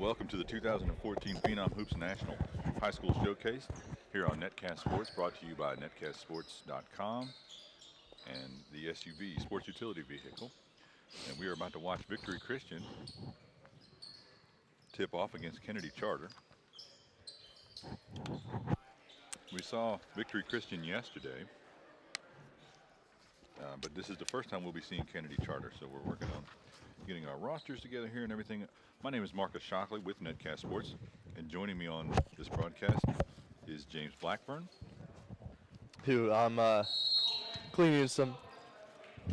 welcome to the 2014 Phenom Hoops National High School Showcase here on Netcast Sports, brought to you by netcastsports.com and the SUV, Sports Utility Vehicle. And we are about to watch Victory Christian tip off against Kennedy Charter. We saw Victory Christian yesterday, but this is the first time we'll be seeing Kennedy Charter, so we're working on getting our rosters together here and everything. My name is Marcus Shockley with Netcast Sports, and joining me on this broadcast is James Blackburn. Who I'm cleaning some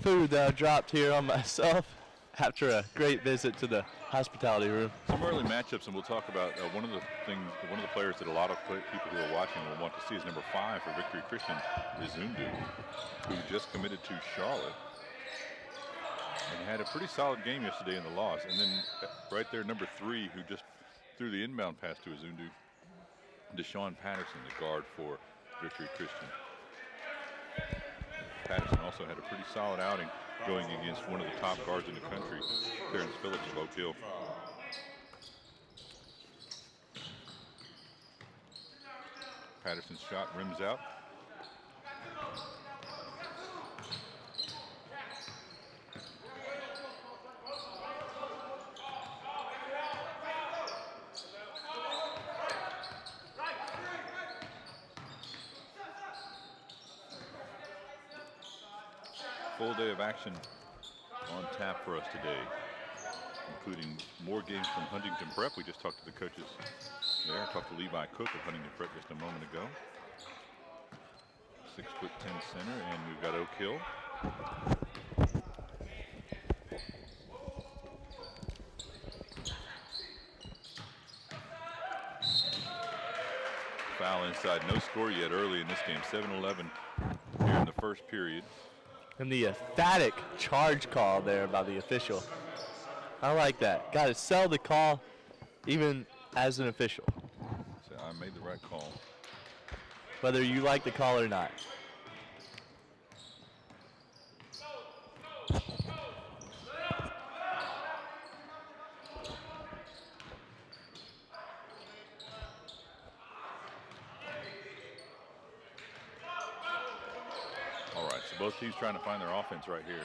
food that I dropped here on myself after a great visit to the hospitality room. Some early matchups, and we'll talk about one of the players that a lot of people who are watching will want to see is number 5 for Victory Christian, Izundu, who just committed to Charlotte and had a pretty solid game yesterday in the loss. And then right there, number 3, who just threw the inbound pass to Izundu, Deshaun Patterson, the guard for Victory Christian. Patterson also had a pretty solid outing going against one of the top guards in the country, Terrence Phillips of Oak Hill. Patterson's shot rims out. Full day of action on tap for us today, including more games from Huntington Prep. We just talked to the coaches there. I talked to Levi Cook of Huntington Prep just a moment ago. 6'10" center, and we've got Oak Hill. Foul inside, no score yet early in this game. 7-11 here in the first period. And the emphatic charge call there by the official. I like that. Got to sell the call even as an official. So I made the right call. Whether you like the call or not. Both teams trying to find their offense right here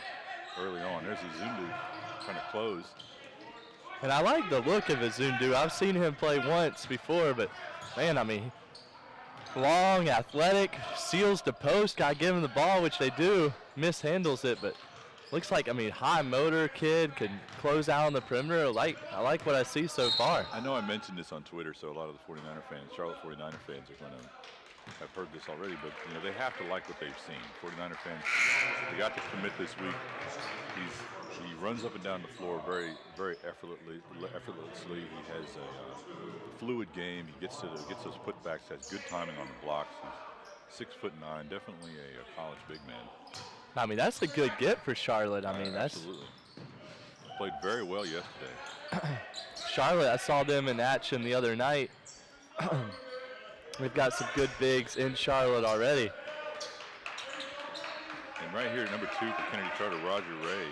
early on. There's Izundu trying to close. And I like the look of Izundu. I've seen him play once before, but man, I mean, long, athletic, seals the post, got to give him the ball, which they do, mishandles it, but looks like, I mean, high motor kid, can close out on the perimeter. I like what I see so far. I know I mentioned this on Twitter, so a lot of the 49er fans, Charlotte 49er fans are going to I've heard this already, but you know they have to like what they've seen. 49er fans, they got to commit this week. He runs up and down the floor very effortlessly. He has a fluid game. He gets those putbacks. Has good timing on the blocks. He's 6'9", definitely a college big man. I mean, that's a good get for Charlotte. I mean, that's absolutely played very well yesterday. Charlotte, I saw them in action the other night. We've got some good bigs in Charlotte already. And right here, number 2 for Kennedy Charter, Roger Ray,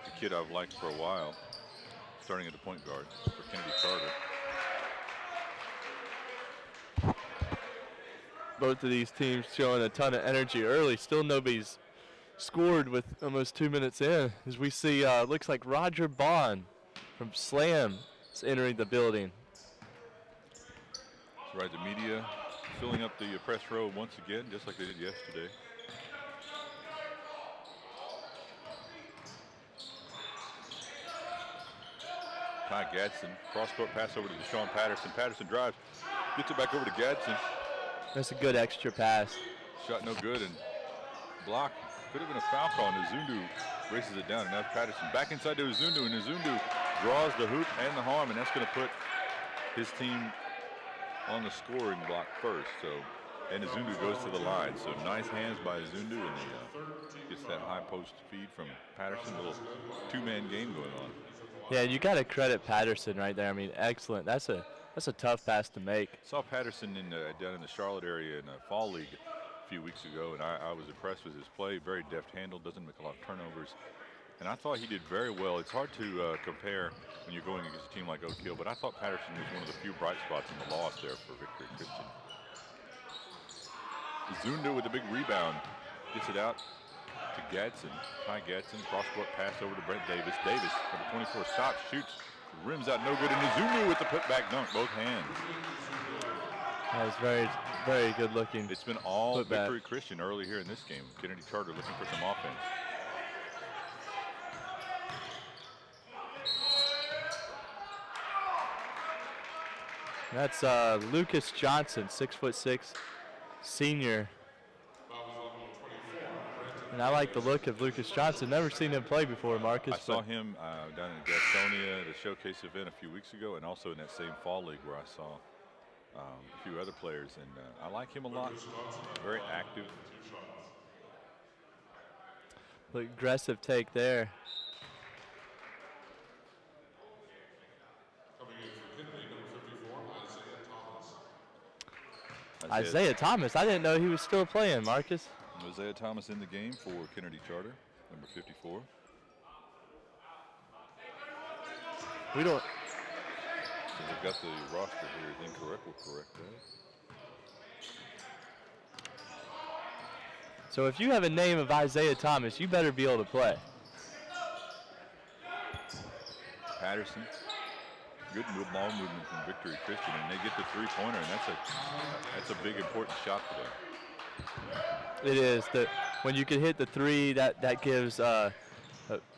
the kid I've liked for a while, starting at the point guard for Kennedy Charter. Both of these teams showing a ton of energy early. Still nobody's scored with almost 2 minutes in. As we see, looks like Roger Bond from Slam is entering the building. That's right, the media filling up the press row once again, just like they did yesterday. Ty Gadsden, cross-court pass over to Deshaun Patterson. Patterson drives, gets it back over to Gadsden. That's a good extra pass. Shot no good, and block. Could have been a foul call, and Izundu races it down, and that's Patterson. Back inside to Izundu, and Izundu draws the hoop and the harm, and that's going to put his team on the scoring block first. So, and Izundu goes to the line. So nice hands by Izundu, and he gets that high post feed from Patterson. A little two-man game going on. Yeah, you got to credit Patterson right there. I mean, excellent. That's a tough pass to make. Saw Patterson down in the Charlotte area in a fall league a few weeks ago, and I was impressed with his play. Very deft handle, doesn't make a lot of turnovers. And I thought he did very well. It's hard to compare when you're going against a team like Oak Hill, but I thought Patterson was one of the few bright spots in the loss there for Victory Christian. Zundu with a big rebound. Gets it out to Gadsden. Ty Gadsden, cross-court pass over to Brent Davis. Davis, number 24, stops, shoots, rims out no good. And Zundu with the putback dunk, both hands. That was very, very good looking. It's been all Victory Christian early here in this game. Kennedy Charter looking for some offense. That's Lucas Johnson, 6'6", senior. And I like the look of Lucas Johnson. Never seen him play before, Marcus. I saw him down in Gastonia at a showcase event a few weeks ago, and also in that same fall league where I saw a few other players, and I like him a lot. Very active. Aggressive take there. Isaiah Thomas. I didn't know he was still playing, Marcus. Isaiah Thomas in the game for Kennedy Charter, number 54. We don't. So they've got the roster here incorrect. We'll correct that. So if you have a name of Isaiah Thomas, you better be able to play. Patterson. Good ball movement from Victory Christian, and they get the three-pointer, and that's a big important shot for them. It is. When you can hit the three, that gives a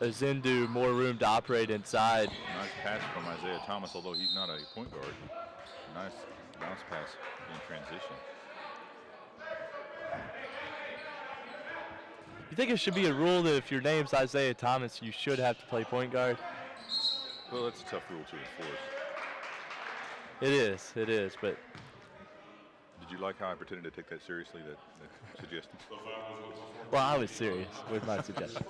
Zindu more room to operate inside. Nice pass from Isaiah Thomas, although he's not a point guard. Nice bounce pass in transition. You think it should be a rule that if your name's Isaiah Thomas, you should have to play point guard? Well, that's a tough rule to enforce. It is, but. Did you like how I pretended to take that seriously, that suggestion? Well, I was serious with my suggestion.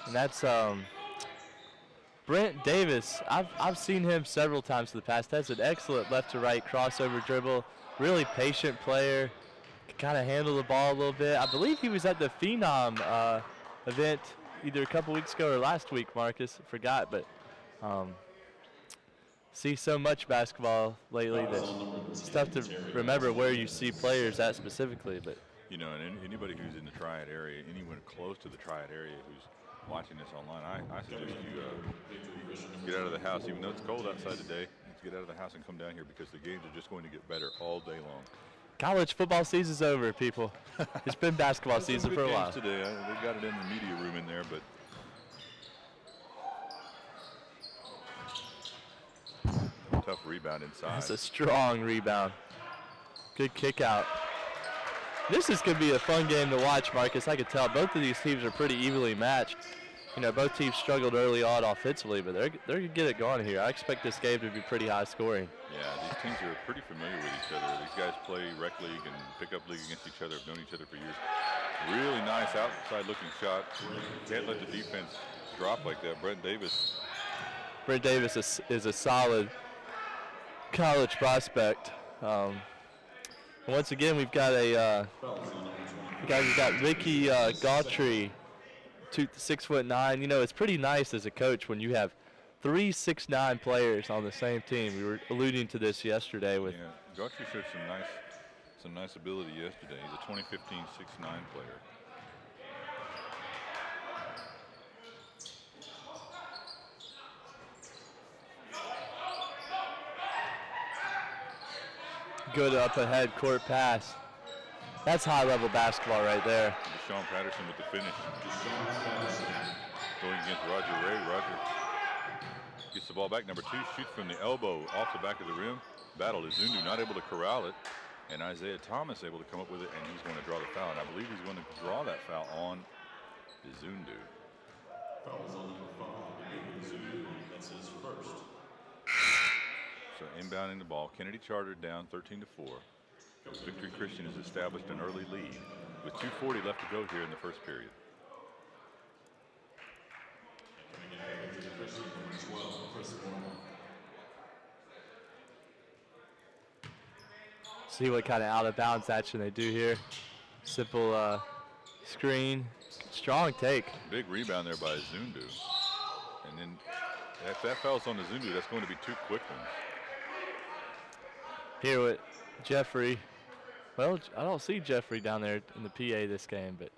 And that's Brent Davis. I've seen him several times in the past. That's an excellent left to right crossover dribble. Really patient player. Can kind of handle the ball a little bit. I believe he was at the Phenom event either a couple weeks ago or last week, Marcus. Forgot, but see so much basketball lately that it's tough to remember where you see players at specifically. But you know, and anybody who's in the Triad area, anyone close to the Triad area who's watching this online, I suggest you get out of the house, even though it's cold outside today. Get out of the house and come down here because the games are just going to get better all day long. College football season's over, people. It's been basketball season for a while. Today, they got it in the media room in there, but tough rebound inside. That's a strong rebound. Good kick out. This is going to be a fun game to watch, Marcus. I could tell both of these teams are pretty evenly matched. You know, both teams struggled early on offensively, but they're going to get it going here. I expect this game to be pretty high scoring. Yeah, these teams are pretty familiar with each other. These guys play rec league and pickup league against each other, have known each other for years. Really nice outside-looking shot. Can't let the defense drop like that. Brent Davis is a solid college prospect. Once again, we've got Ricky Gautry, 6'9". You know, it's pretty nice as a coach when you have 3 6'9" players on the same team. We were alluding to this yesterday with. Yeah, Gautry showed some nice ability yesterday. He's a 2015 6'9" player. Good up ahead court pass. That's high-level basketball right there. Sean Patterson with the finish. Going against Roger Ray. Roger gets the ball back. Number 2 shoots from the elbow off the back of the rim. Battle is Zundu not able to corral it. And Isaiah Thomas able to come up with it, and he's going to draw the foul. And I believe he's going to draw that foul on Zundu. Fouls on number 5, Zundu. That's his first. So inbounding the ball, Kennedy Charter down 13-4. Victory Christian has established an early lead with 2:40 left to go here in the first period. Victory Christian, number 12, Chris Phenom. See what kind of out of bounds action they do here. Simple screen, strong take. Big rebound there by Zundu. And then if that foul's on the Zundu, that's going to be 2 quick ones. Here with Jeffrey. Well, I don't see Jeffrey down there in the PA this game, but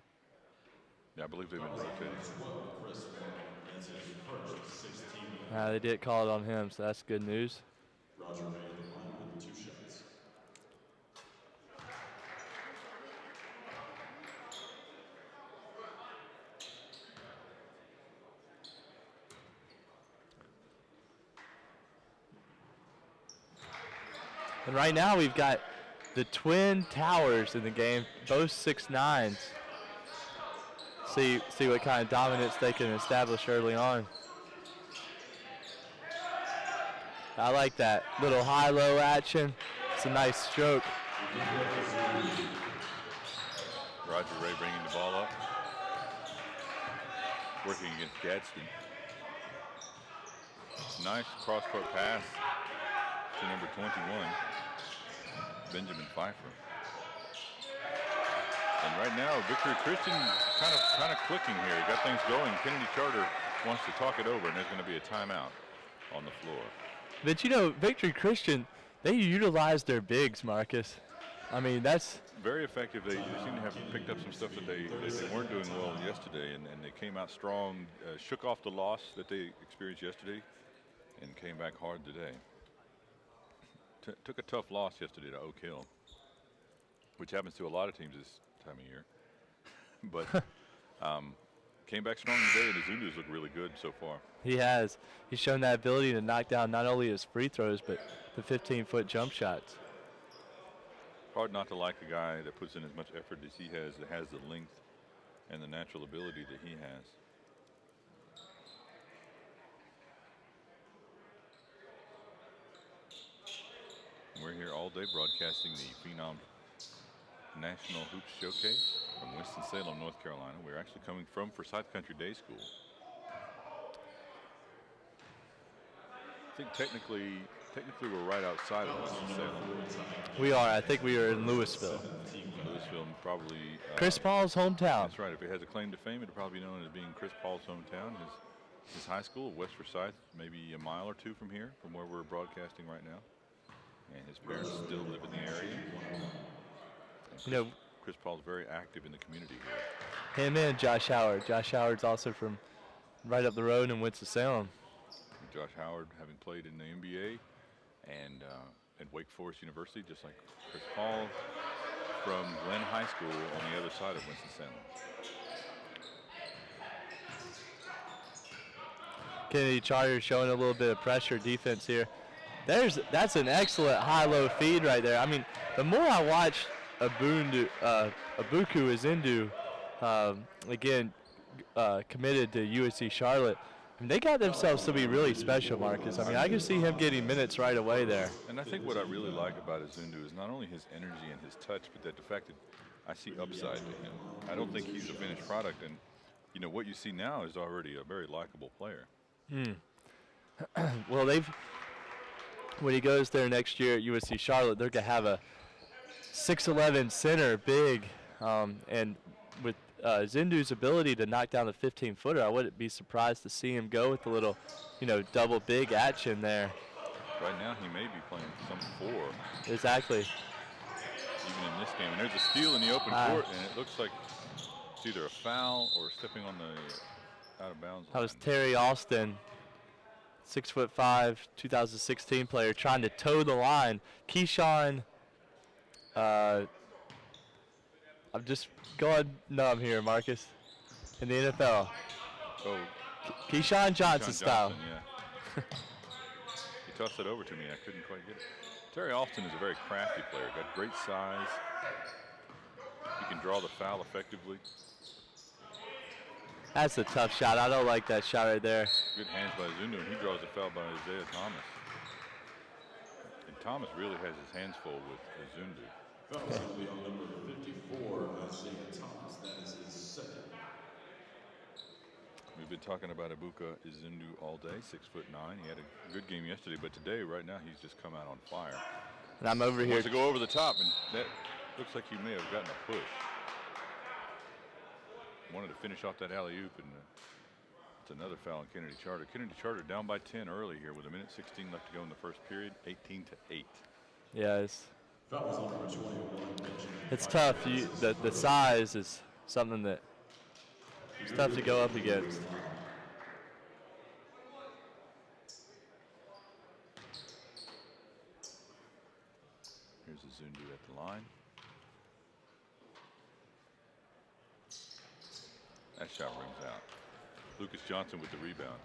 Yeah, I believe they've been rotating. they did call it on him, so that's good news. Roger Ray on the line with 2 shots. And right now we've got the twin towers in the game, both 6'9". See what kind of dominance they can establish early on. I like that little high-low action. It's a nice stroke. Roger Ray bringing the ball up. Working against Gadsden. Nice cross-court pass to number 21, Benjamin Pfeiffer. And right now, Victory Christian kind of clicking here. Got things going. Kennedy Charter wants to talk it over, and there's going to be a timeout on the floor. But you know, Victory Christian, they utilize their bigs, Marcus. I mean, that's Very effective. They seem to have picked up some stuff that they weren't doing well yesterday, and they came out strong, shook off the loss that they experienced yesterday, and came back hard today. Took a tough loss yesterday to Oak Hill, which happens to a lot of teams this time of year. But came back strong today, and the Zundus look really good so far. he has. He's shown that ability to knock down not only his free throws, but the 15-foot jump shots. Hard not to like a guy that puts in as much effort as he has, that has the length and the natural ability that he has. We're here all day broadcasting the Phenom National Hoops Showcase from Winston-Salem, North Carolina. We're actually coming from Forsyth Country Day School. I think technically we're right outside of Winston-Salem. We are. I think we are in Louisville. Louisville, probably. Chris Paul's hometown. That's right. If it has a claim to fame, it'd probably be known as being Chris Paul's hometown. His high school, West Forsyth, maybe a mile or two from here, from where we're broadcasting right now. And his parents still live in the area. You know, Chris Paul's very active in the community here. him and Josh Howard. Josh Howard's also from right up the road in Winston-Salem. Josh Howard, having played in the NBA and at Wake Forest University, just like Chris Paul, from Glenn High School on the other side of Winston-Salem. Kennedy Charter showing a little bit of pressure defense here. That's an excellent high-low feed right there. I mean, the more I watch Abuku Izindu, again, committed to USC Charlotte, I mean, they got themselves to be really special, Marcus. I mean, I can see him getting minutes right away there. And I think what I really like about Izindu is not only his energy and his touch, but that the fact that I see upside to him. I don't think he's a finished product, and you know what you see now is already a very likable player. Well, when he goes there next year at USC Charlotte, they're gonna have a 6'11" center, big, and with Zindu's ability to knock down the 15-footer, I wouldn't be surprised to see him go with a little, double big action there. Right now, he may be playing some 4. Exactly. Even in this game, and there's a steal in the open court, and it looks like it's either a foul or stepping on the out of bounds That line. was Terry Alston, 6'5", 2016 player, trying to toe the line. Keyshawn, I'm just going numb here, Marcus, in the NFL. Oh, Keyshawn Johnson style. Yeah. He tossed it over to me. I couldn't quite get it. Terry Alston is a very crafty player. Got great size. He can draw the foul effectively. That's a tough shot. I don't like that shot right there. Good hands by Zundu, and he draws a foul by Isaiah Thomas. And Thomas really has his hands full with Zundu. Foul is going to be on number 54, Isaiah Thomas. That is his second. We've been talking about Ibuka Izundu all day, 6'9". He had a good game yesterday, but today, right now, he's just come out on fire. And I'm over here. Wants to go over the top, and that looks like he may have gotten a push. Wanted to finish off that alley-oop, and it's another foul on Kennedy Charter. Kennedy Charter down by 10 early here with 1:16 left to go in the first period, 18-8. Yeah, Foul is on number 21. it's tough. The size is something that it's tough to go up against. Here's a Zundu at the line. That shot rings out. Lucas Johnson with the rebound.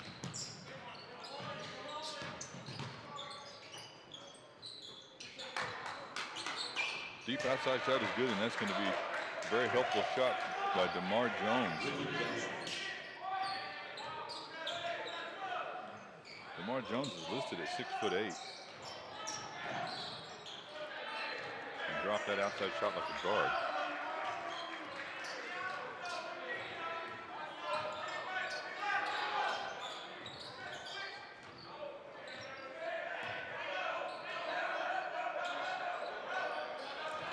Deep outside shot is good, and that's going to be a very helpful shot by DeMar Jones. DeMar Jones is listed at 6'8". And dropped that outside shot like a guard.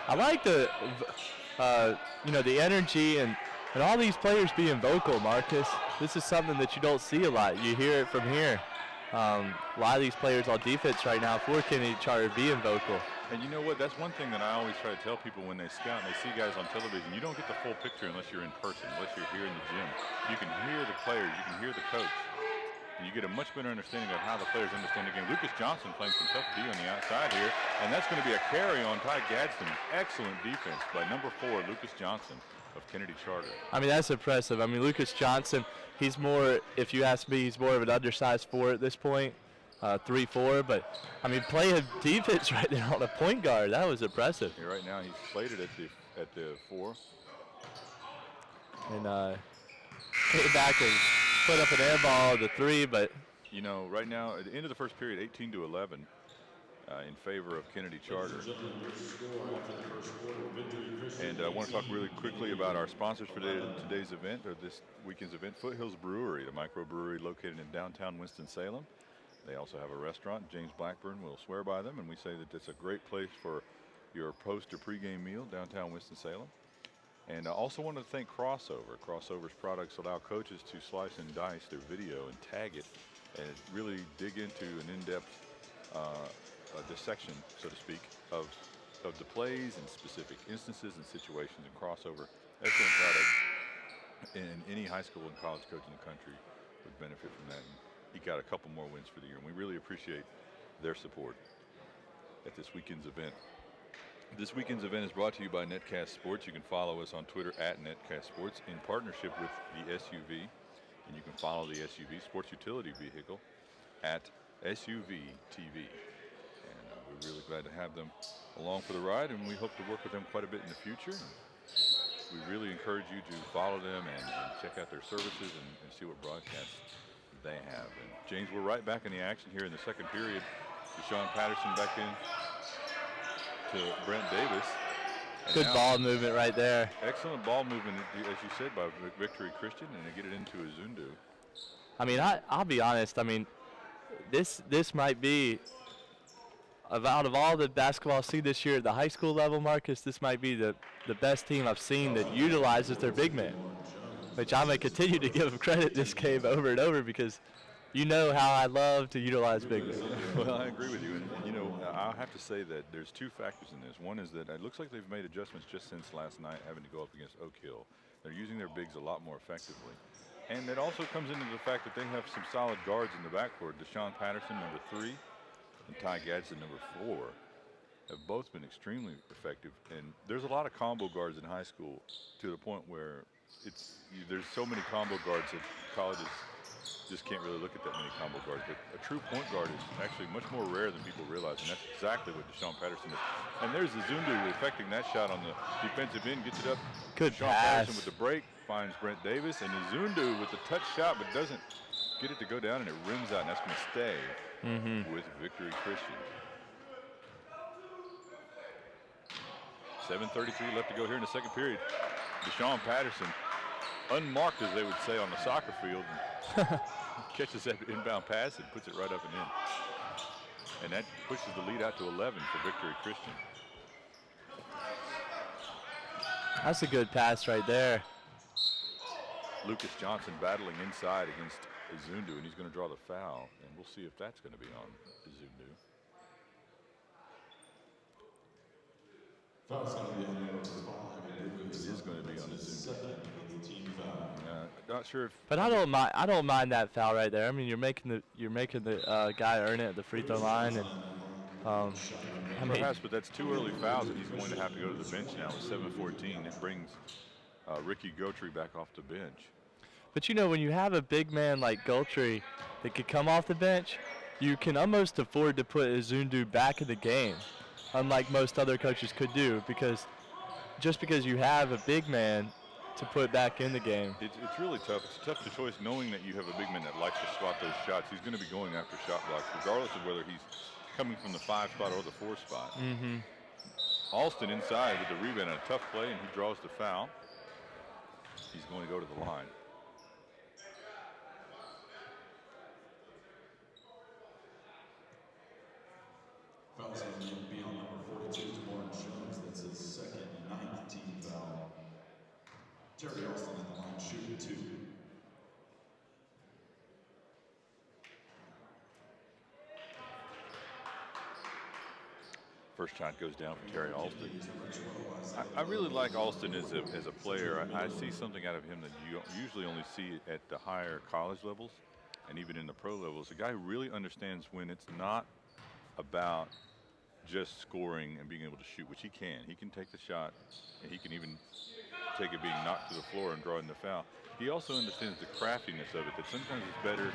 I like the energy and all these players being vocal, Marcus. This is something that you don't see a lot. You hear it from here. A lot of these players on defense right now for Kennedy Charter being vocal. And you know what? That's one thing that I always try to tell people when they scout and they see guys on television. You don't get the full picture unless you're in person, unless you're here in the gym. You can hear the players, you can hear the coach, and you get a much better understanding of how the players understand the game. Lucas Johnson playing some tough D on the outside here, and that's going to be a carry on Ty Gadsden. Excellent defense by number 4, Lucas Johnson of Kennedy Charter. I mean, that's impressive. I mean, Lucas Johnson, he's more, if you ask me, he's more of an undersized 4 at this point. 3-4, but I mean, playing defense right now on a point guard, that was impressive. Yeah, right now he's slated at the 4. And came back and put up an air ball at the 3, but you know, right now at the end of the first period, 18-11 in favor of Kennedy Charter. And I want to talk really quickly about our sponsors for today's event, or this weekend's event. Foothills Brewery, the microbrewery located in downtown Winston-Salem. They also have a restaurant. James Blackburn will swear by them, and we say that it's a great place for your post or pregame meal downtown Winston-Salem. And I also want to thank Crossover. Crossover's products allow coaches to slice and dice their video and tag it and really dig into an in-depth dissection, so to speak, of the plays and specific instances and situations in Crossover. Excellent product, and any high school and college coach in the country would benefit from that. And he got a couple more wins for the year, and we really appreciate their support at this weekend's event. This weekend's event is brought to you by Netcast Sports. You can follow us on Twitter at Netcast Sports in partnership with the SUV, and you can follow the SUV Sports Utility Vehicle at SUV TV. And we're really glad to have them along for the ride, and we hope to work with them quite a bit in the future. And we really encourage you to follow them and check out their services and see what broadcasts they have. And James, we're right back in the action here in the second period. Deshaun Patterson back in to Brent Davis. good ball movement right there. Excellent ball movement, as you said, by Victory Christian, and they get it into Izundu. I mean, I'll be honest. I mean, this might be, out of all the basketball I've seen this year at the high school level, Marcus, this might be the best team I've seen that utilizes their big man, which I'm going to continue to give them credit this game over and over because you know how I love to utilize big men. Well, I agree with you. And, you know, I'll have to say that there's two factors in this. One is that it looks like they've made adjustments just since last night having to go up against Oak Hill. They're using their bigs a lot more effectively. And it also comes into the fact that they have some solid guards in the backcourt. Deshaun Patterson, number 3, and Ty Gadsden, number 4, have both been extremely effective. And there's a lot of combo guards in high school to the point where there's so many combo guards that colleges just can't really look at that many combo guards. But a true point guard is actually much more rare than people realize, and that's exactly what Deshaun Patterson is. And there's Zundu affecting that shot on the defensive end, gets it up. Good Deshaun pass. Patterson with the break finds Brent Davis, and Zundu with the touch shot, but doesn't get it to go down, and it rims out, and that's going to stay with Victory Christian. 7:33 left to go here in the second period. Deshaun Patterson, unmarked as they would say on the soccer field, catches that inbound pass and puts it right up and in. And that pushes the lead out to 11 for Victory Christian. That's a good pass right there. Lucas Johnson battling inside against Zundu, and he's going to draw the foul, and we'll see if that's going to be on Zundu. Foul's going to be on number 5. It is going to be on Zundu. Second team foul. Not sure if. But I don't mind that foul right there. I mean, you're making the guy earn it at the free throw line, and I mean, Perhaps, but that's 2 early fouls, and he's going to have to go to the bench now with 7:14. It brings Ricky Gotry back off the bench. But you know, when you have a big man like Gultry that could come off the bench, you can almost afford to put Zundu back in the game, unlike most other coaches could do, because you have a big man to put back in the game. It's really tough. It's a tough choice knowing that you have a big man that likes to swat those shots. He's going to be going after shot blocks, regardless of whether he's coming from the 5 spot or the 4 spot. Alston inside with the rebound and a tough play, and he draws the foul. He's going to go to the line. Foul's going to be on number 42, Warren Jones. That's his second and 9th team foul. Terry Alston on the line, shooting 2. First shot goes down for Terry Alston. I really like Alston as a player. I see something out of him that you usually only see at the higher college levels and even in the pro levels. A guy who really understands when it's not about just scoring and being able to shoot, which he can. He can take the shot, and he can even take it being knocked to the floor and draw in the foul. He also understands the craftiness of it, that sometimes it's better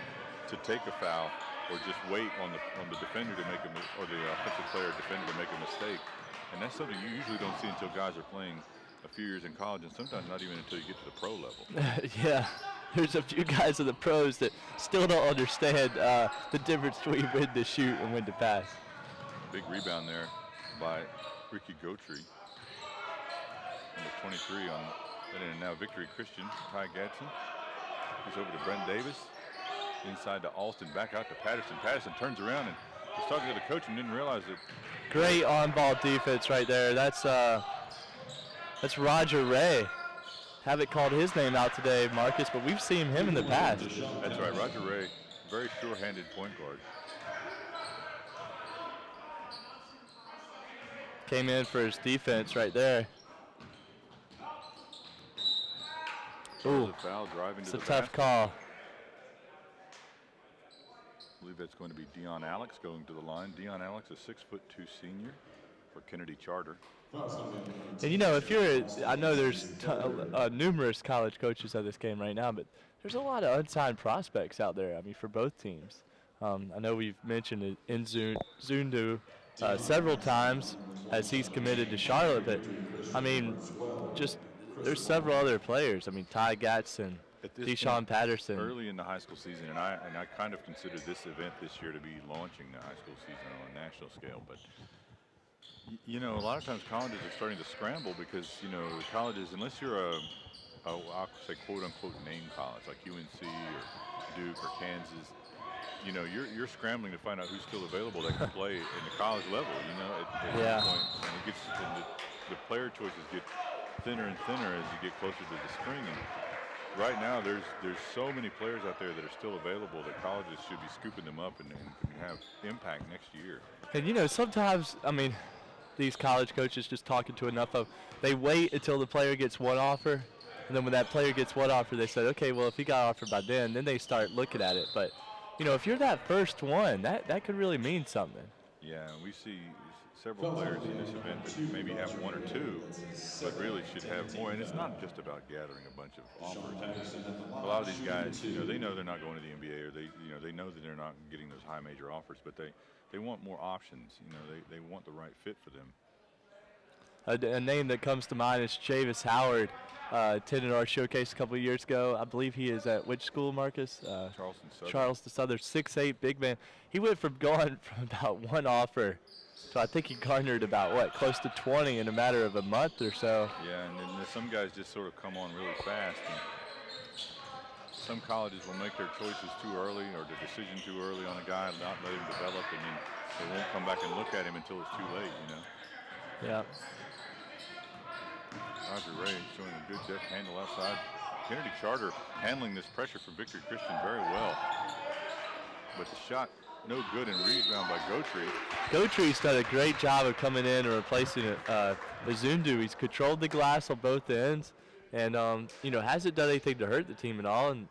to take a foul or just wait on the defender to make or the offensive player or defender to make a mistake. And that's something you usually don't see until guys are playing a few years in college, and sometimes not even until you get to the pro level. Yeah, there's a few guys in the pros that still don't understand the difference between when to shoot and when to pass. Big rebound there by Ricky Gotry. Number 23 on, and now Victory Christian, Ty Gadsden. He's over to Brent Davis. Inside to Alston, back out to Patterson. Patterson turns around and was talking to the coach and didn't realize it. Great on-ball defense right there. That's Roger Ray. Haven't called his name out today, Marcus, but we've seen him in the past. That's right, Roger Ray, very sure-handed point guard. Came in for his defense right there. Ooh, a foul driving it's to a the tough basket. call. I believe that's going to be Dion Alex going to the line. Dion Alex, a 6'2" senior for Kennedy Charter. And you know, if you're, I know there's numerous college coaches at this game right now, but there's a lot of unsigned prospects out there. I mean, for both teams. I know we've mentioned Zundu several times as he's committed to Charlotte, but I mean, just there's several other players. I mean, Ty Gadsden, Deshaun Patterson. Early in the high school season, and I kind of consider this event this year to be launching the high school season on a national scale. But you know, a lot of times colleges are starting to scramble because colleges, unless you're I'll say quote unquote name college like UNC or Duke or Kansas, you're scrambling to find out who's still available that can play in the college level. At Yeah. some point, and the player choices get thinner and thinner as you get closer to the spring. And right now, there's so many players out there that are still available that colleges should be scooping them up and can have impact next year. And sometimes, I mean, these college coaches just talking to enough of, they wait until the player gets one offer, and then when that player gets one offer, they say, okay, well, if he got offered by then they start looking at it. But if you're that first one, that could really mean something. Yeah, and we see several players in this event that maybe have one or two, but really should have more. And it's not just about gathering a bunch of offers. A lot of these guys, they know they're not going to the NBA, or they know that they're not getting those high major offers, but they want more options. They want the right fit for them. A name that comes to mind is Chavis Howard. Attended our showcase a couple of years ago. I believe he is at which school, Marcus? Charleston Southern. Charleston Southern, 6'8", big man. He went from going from about one offer to I think he garnered about, close to 20 in a matter of a month or so. Yeah, and then some guys just sort of come on really fast. And some colleges will make their choices too early or the decision too early on a guy and not let him develop, and then they won't come back and look at him until it's too late, Yeah. Roger Ray showing a good deft handle outside. Kennedy Charter handling this pressure for Victory Christian very well. But the shot, no good, and rebound by Gotri. Gotri's done a great job of coming in and replacing Bazundu. He's controlled the glass on both ends and, hasn't done anything to hurt the team at all and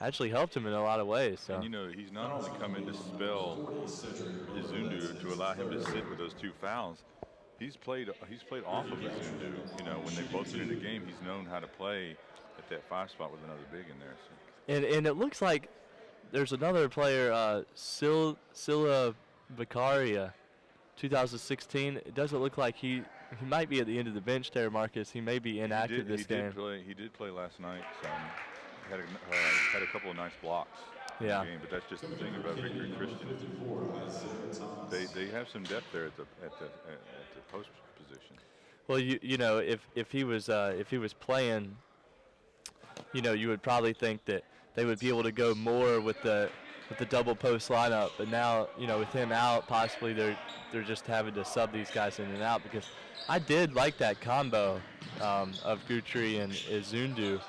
actually helped him in a lot of ways. So. And, he's not only come in to spell Bazundu to allow him to sit with those two fouls. He's played off of Bazundu. When they've both been in the game, he's known how to play at that 5 spot with another big in there. So. And it looks like there's another player, Silla Vicaria, 2016. It doesn't look like he might be at the end of the bench there, Marcus. He may be inactive this game. He did play last night. Had a couple of nice blocks. Yeah. In the game, but that's just the thing about Victory Christian. They have some depth there at the post position. Well, if he was playing, you would probably think that they would be able to go more with the double post lineup. But now, with him out, possibly they're just having to sub these guys in and out, because I did like that combo of Gutri and Izundu.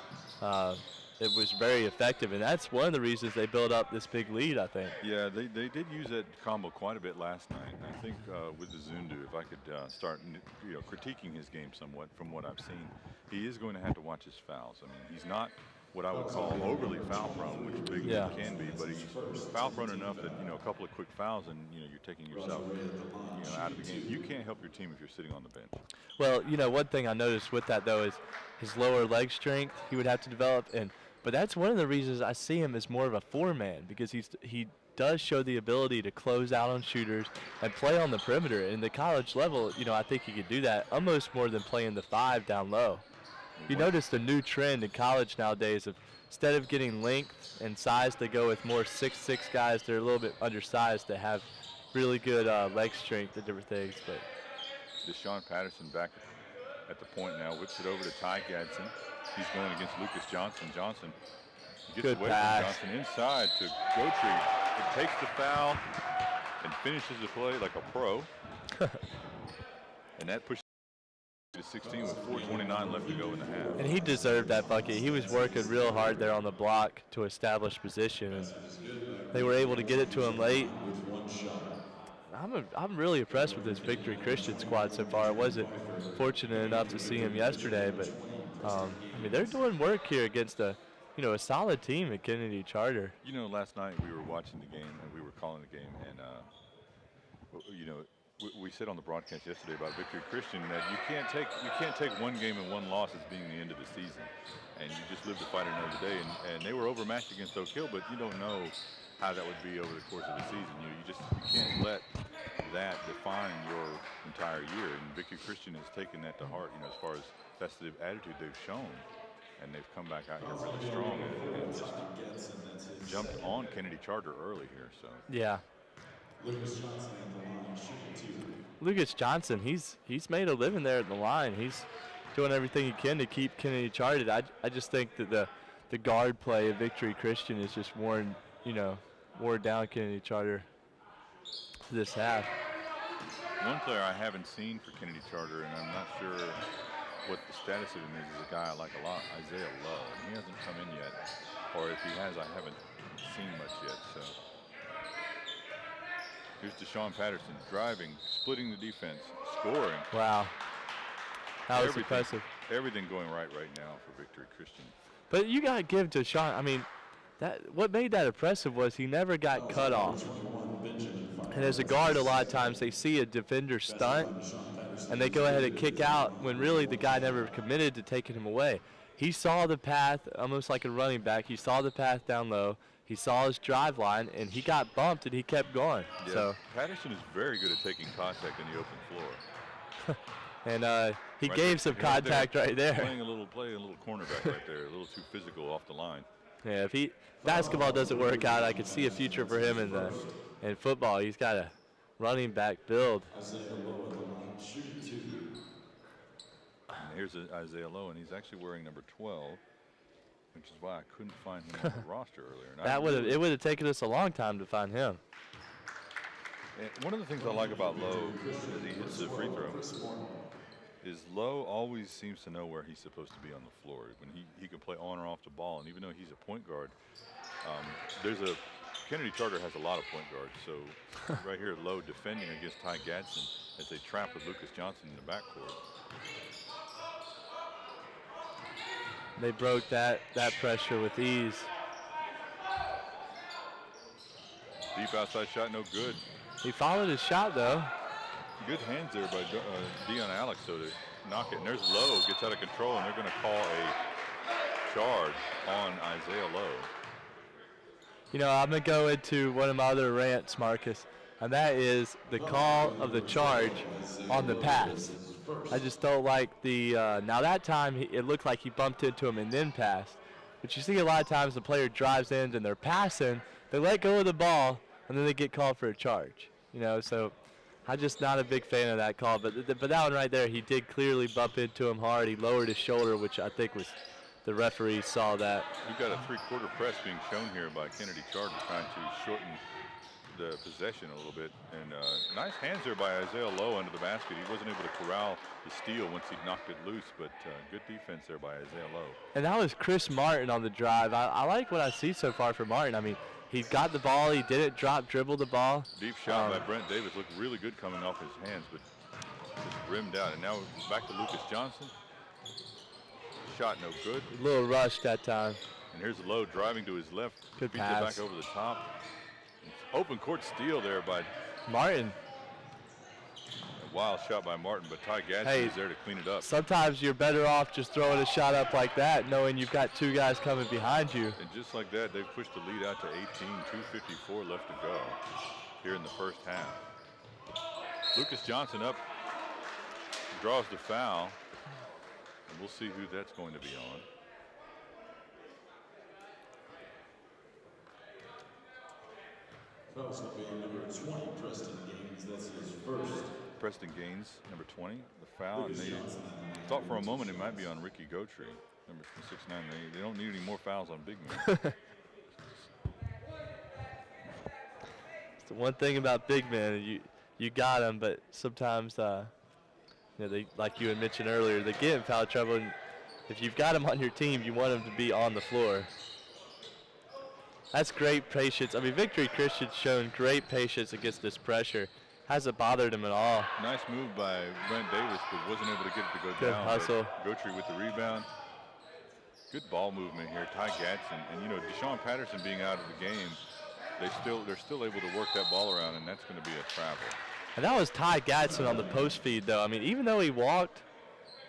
It was very effective, and that's one of the reasons they built up this big lead, I think. Yeah, they did use that combo quite a bit last night. And I think with Izundu, if I could start critiquing his game somewhat from what I've seen, he is going to have to watch his fouls. I mean, he's not what I would call overly foul prone, which big men can be, but he's foul prone enough that a couple of quick fouls and you're taking yourself out of the game. You can't help your team if you're sitting on the bench. Well, one thing I noticed with that though is his lower leg strength he would have to develop, but that's one of the reasons I see him as more of a 4-man, because he does show the ability to close out on shooters and play on the perimeter. In the college level, I think he could do that almost more than playing the 5 down low. You noticed a new trend in college nowadays of instead of getting length and size, they go with more 6'6" guys. They're a little bit undersized that have really good leg strength and different things. But Deshaun Patterson back at the point now, whips it over to Ty Gadsden. He's going against Lucas Johnson. Johnson gets good away pass. from Johnson inside to Gotri. It takes the foul and finishes the play like a pro. And that pushes to 16 with 4:29 left to go in the half. And he deserved that bucket. He was working real hard there on the block to establish position, and they were able to get it to him late. I'm really impressed with this Victory Christian squad so far. I wasn't fortunate enough to see him yesterday, but they're doing work here against a solid team at Kennedy Charter. Last night we were watching the game and we were calling the game, and we said on the broadcast yesterday about Victory Christian that you can't take one game and one loss as being the end of the season, and you just live to fight another day. And they were overmatched against Oak Hill, but you don't know how that would be over the course of the season. You can't let that define your entire year. And Victory Christian has taken that to heart. As far as that's the attitude they've shown, and they've come back out here really strong and just jumped on Kennedy Charter early here. So yeah. Lucas Johnson, he's made a living there at the line. He's doing everything he can to keep Kennedy charted. I just think that the guard play of Victory Christian is just worn down Kennedy Charter this half. One player I haven't seen for Kennedy Charter, and I'm not sure what the status of him is a guy I like a lot, Isaiah Love. He hasn't come in yet, or if he has, I haven't seen much yet. So here's Deshaun Patterson driving, splitting the defense, scoring. Wow, that was impressive. Everything going right now for Victory Christian. But you got to give Deshaun. What made that impressive was he never got cut off. And as a guard, a lot of times they see a defender stunt, and they go ahead and kick out when really the guy never committed to taking him away. He saw the path, almost like a running back. He saw the path down low. He saw his drive line, and he got bumped, and he kept going. Yeah, so Patterson is very good at taking contact in the open floor. And he Right gave there. some Right contact right there. Playing a little cornerback right there, a little too physical off the line. Yeah, if basketball doesn't work out, I could see a future for him in football. He's got a running back build. And here's Isaiah Lowe, and he's actually wearing number 12, which is why I couldn't find him on the roster earlier. And It would have taken us a long time to find him. And one of the things I like about Lowe as he hits the free throw is Lowe always seems to know where he's supposed to be on the floor. When he can play on or off the ball, and even though he's a point guard, Kennedy Charter has a lot of point guards. So right here, Lowe defending against Ty Gadsden as they trap with Lucas Johnson in the backcourt. They broke that pressure with ease. Deep outside shot, no good. He followed his shot though. Good hands there by Dion Alex, so to knock it. And there's Lowe, gets out of control, and they're going to call a charge on Isaiah Lowe. You know, I'm going to go into one of my other rants, Marcus, and that is the call of the charge on the pass. I just don't like the now that time it looked like he bumped into him and then passed. But you see a lot of times the player drives in and they're passing, they let go of the ball, and then they get called for a charge. You know, so I'm just not a big fan of that call. But that one right there, he did clearly bump into him hard. He lowered his shoulder, which I think was the referee saw that. We've got a three-quarter press being shown here by Kennedy Charter, trying to shorten the possession a little bit. And nice hands there by Isaiah Lowe under the basket. He wasn't able to corral the steal once he knocked it loose, but good defense there by Isaiah Lowe. And that was Chris Martin on the drive. I like what I see so far from Martin. I mean, he got the ball. He didn't dribble the ball. Deep shot by Brent Davis. Looked really good coming off his hands, but just rimmed out. And now back to Lucas Johnson. Shot no good. A little rush that time. And here's Lowe driving to his left. Good beats pass. it back over the top. Open court steal there by Martin. a wild shot by Martin, but Ty Gadsden is there to clean it up. Sometimes you're better off just throwing a shot up like that, knowing you've got two guys coming behind you. And just like that, they've pushed the lead out to 18, 2:54 left to go here in the first half. Lucas Johnson up, draws the foul, and we'll see who that's going to be on. Foul's going to be on number 20, Preston Gaines. That's his first. Preston Gaines, number 20, the foul. And they thought for a moment it might be on Ricky Gotry, number 6'9". They don't need any more fouls on big men. It's the one thing about big men, you got them, but sometimes, you know, they, like you had mentioned earlier, they get in foul trouble. And if you've got them on your team, you want them to be on the floor. That's great patience. I mean, Victory Christian's shown great patience against this pressure. Hasn't bothered him at all. Nice move by Brent Davis, but wasn't able to get it to go Good down. hustle. Gotry with the rebound. Good ball movement here. Ty Gadsden, and you know, Deshaun Patterson being out of the game, they're still able to work that ball around, and that's going to be a travel. And that was Ty Gadsden on the post feed, though. I mean, even though he walked,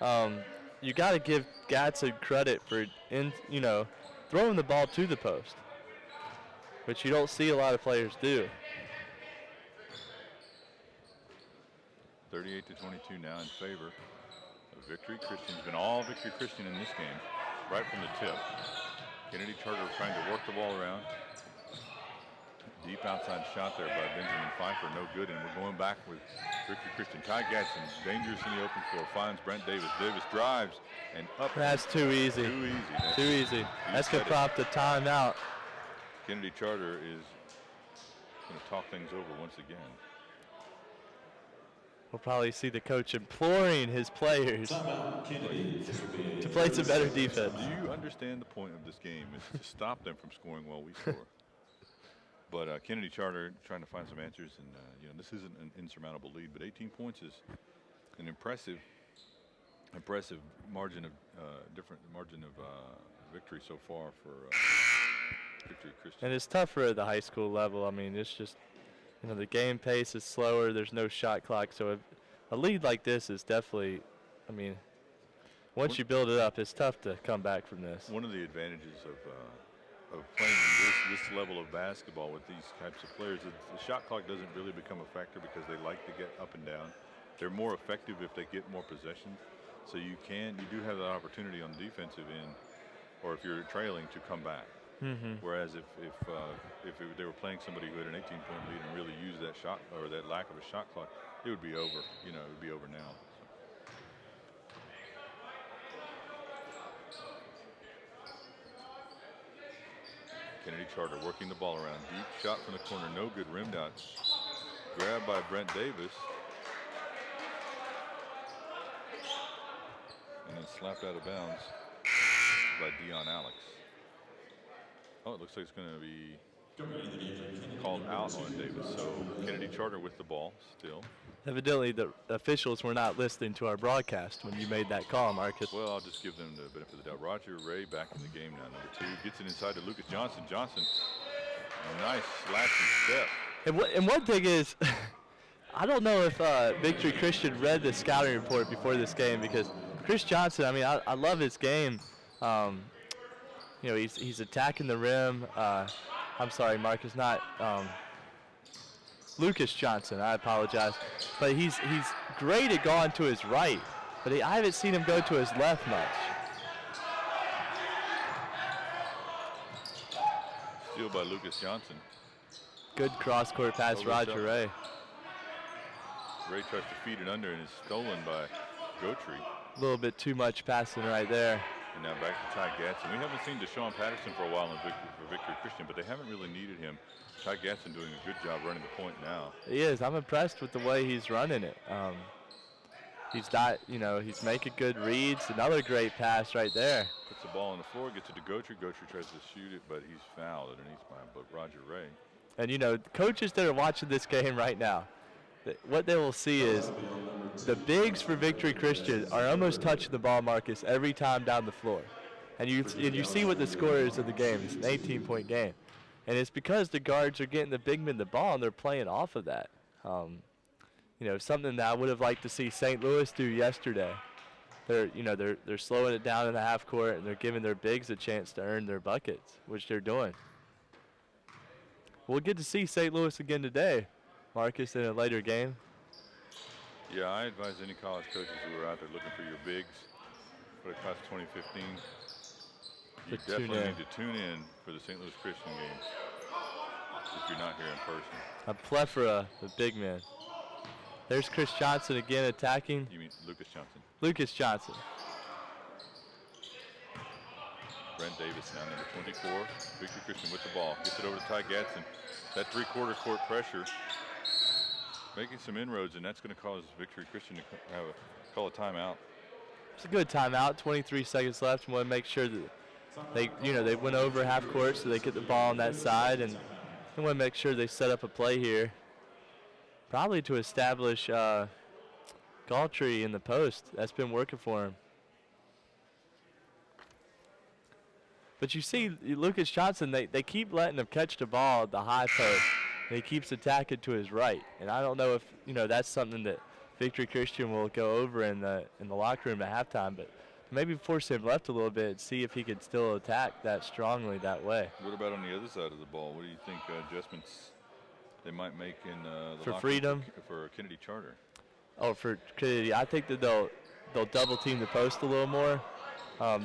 you got to give Gadsden credit for throwing the ball to the post, which you don't see a lot of players do. 38-22 now in favor of Victory Christian. It's been all Victory Christian in this game, right from the tip. Kennedy Charter trying to work the ball around. Deep outside shot there by Benjamin Pfeiffer, no good, and we're going back with Victory Christian. Ty Gadsden, dangerous in the open floor, finds Brent Davis. Davis drives and up. That's too easy. Too easy. Too easy. That's going to prompt a timeout. Kennedy Charter is going to talk things over once again. We'll probably see the coach imploring his players to play some better defense. Do you understand the point of this game is to stop them from scoring while we score? But Kennedy Charter trying to find some answers, and this isn't an insurmountable lead, but 18 points is an impressive margin of victory so far for Victory Christian. And it's tougher at the high school level. I mean, it's just You know, the game pace is slower. There's no shot clock. So a lead like this is definitely, I mean, once you build it up, it's tough to come back from this. One of the advantages of playing this level of basketball with these types of players, the shot clock doesn't really become a factor because they like to get up and down. They're more effective if they get more possession. So you do have the opportunity on the defensive end, or if you're trailing, to come back. Whereas if they were playing somebody who had an 18-point lead and really used that shot or that lack of a shot clock, it would be over. You know, it would be over now. Kennedy Charter working the ball around. Deep shot from the corner, no good, rimmed out. Grabbed by Brent Davis. And then slapped out of bounds by Dion Alex. Oh, it looks like it's going to be called out on Davis. So Kennedy Charter with the ball still. Evidently, the officials were not listening to our broadcast when you made that call, Marcus. Well, I'll just give them the benefit of the doubt. Roger Ray back in the game now, number 2. Gets it inside to Lucas Johnson. Johnson, a nice slashing step. And one thing is, I don't know if Victory Christian read the scouting report before this game, because Chris Johnson, I mean, I love his game. You know, he's attacking the rim. I'm sorry, Marcus, not Lucas Johnson, I apologize. But he's great at going to his right, but I haven't seen him go to his left much. Steal by Lucas Johnson. Good cross-court pass, Roger Ray. Ray tries to feed it under and is stolen by Gotri. A little bit too much passing right there. And now back to Ty Gatson. We haven't seen Deshaun Patterson for a while for Victory Christian, but they haven't really needed him. Ty Gatson doing a good job running the point now. He is. I'm impressed with the way he's running it. He's not, you know, he's making good reads. Another great pass right there. Puts the ball on the floor, gets it to Gotri. Gotri tries to shoot it, but he's fouled underneath by Roger Ray. And, you know, coaches that are watching this game right now, what they will see is the bigs for Victory Christian are almost touching the ball, Marcus, every time down the floor. And you see what the score is of the game. It's an 18-point game. And it's because the guards are getting the big men the ball and they're playing off of that. You know, something that I would have liked to see St. Louis do yesterday. They're slowing it down in the half court and they're giving their bigs a chance to earn their buckets, which they're doing. We'll get to see St. Louis again today, Marcus, in a later game. Yeah, I advise any college coaches who are out there looking for your bigs for the class of 2015. You definitely need to tune in for the St. Louis Christian games if you're not here in person. A plethora of big men. There's Chris Johnson again attacking. You mean Lucas Johnson? Lucas Johnson. Brent Davis now, number 24. Victory Christian with the ball. Gets it over to Ty Gatson. That three-quarter court pressure. Making some inroads, and that's going to cause Victory Christian to call a timeout. It's a good timeout. 23 seconds left. We want to make sure that they went over half court, so they get the ball on that side, and they want to make sure they set up a play here, probably to establish Galtree in the post. That's been working for him. But you see, Lucas Johnson, they keep letting him catch the ball at the high post. And he keeps attacking to his right. And I don't know if, that's something that Victory Christian will go over in the locker room at halftime, but maybe force him left a little bit and see if he can still attack that strongly that way. What about on the other side of the ball? What do you think adjustments they might make in the for locker Freedom for Kennedy Charter? Oh, for Kennedy, I think that they'll double team the post a little more.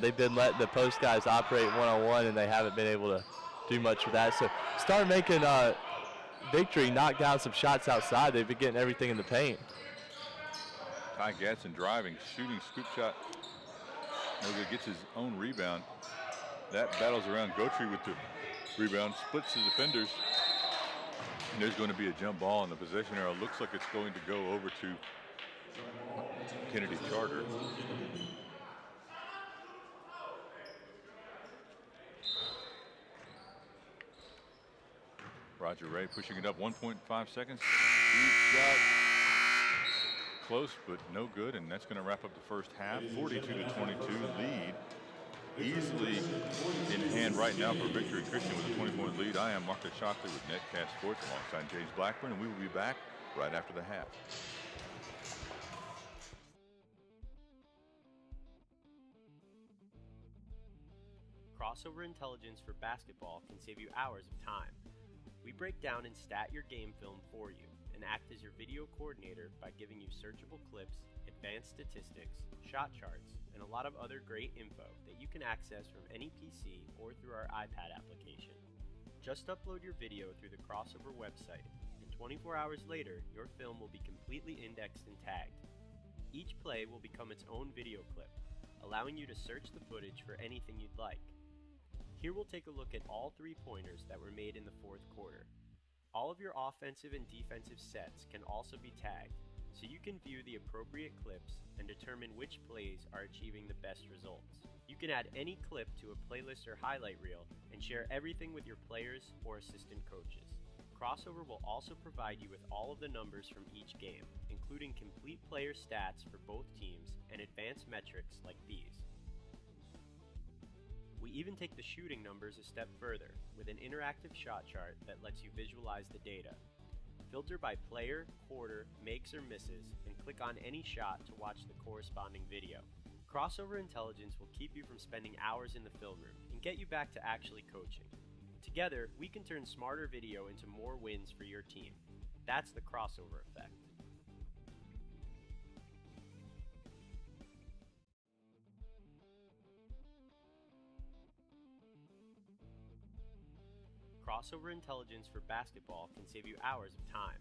They've been letting the post guys operate one-on-one, and they haven't been able to do much with that. So start making Victory knock down some shots outside. They've been getting everything in the paint. Ty Gatson driving, shooting, scoop shot. Noga gets his own rebound. That battles around Gotri with the rebound, splits the defenders. And there's going to be a jump ball, and the possession arrow looks like it's going to go over to Kennedy Charter. Roger Ray pushing it up, 1.5 seconds. Deep shot. Close, but no good, and that's going to wrap up the first half. 42-22 lead easily in hand right now for Victory Christian with a 20-point lead. I am Marcus Shockley with Netcast Sports alongside James Blackburn, and we will be back right after the half. Crossover intelligence for basketball can save you hours of time. We break down and stat your game film for you and act as your video coordinator by giving you searchable clips, advanced statistics, shot charts, and a lot of other great info that you can access from any PC or through our iPad application. Just upload your video through the Crossover website, and 24 hours later, your film will be completely indexed and tagged. Each play will become its own video clip, allowing you to search the footage for anything you'd like. Here we'll take a look at all 3-pointers that were made in the fourth quarter. All of your offensive and defensive sets can also be tagged, so you can view the appropriate clips and determine which plays are achieving the best results. You can add any clip to a playlist or highlight reel and share everything with your players or assistant coaches. Crossover will also provide you with all of the numbers from each game, including complete player stats for both teams and advanced metrics like these. We even take the shooting numbers a step further with an interactive shot chart that lets you visualize the data. Filter by player, quarter, makes or misses, and click on any shot to watch the corresponding video. Crossover intelligence will keep you from spending hours in the film room and get you back to actually coaching. Together, we can turn smarter video into more wins for your team. That's the crossover effect. Crossover intelligence for basketball can save you hours of time.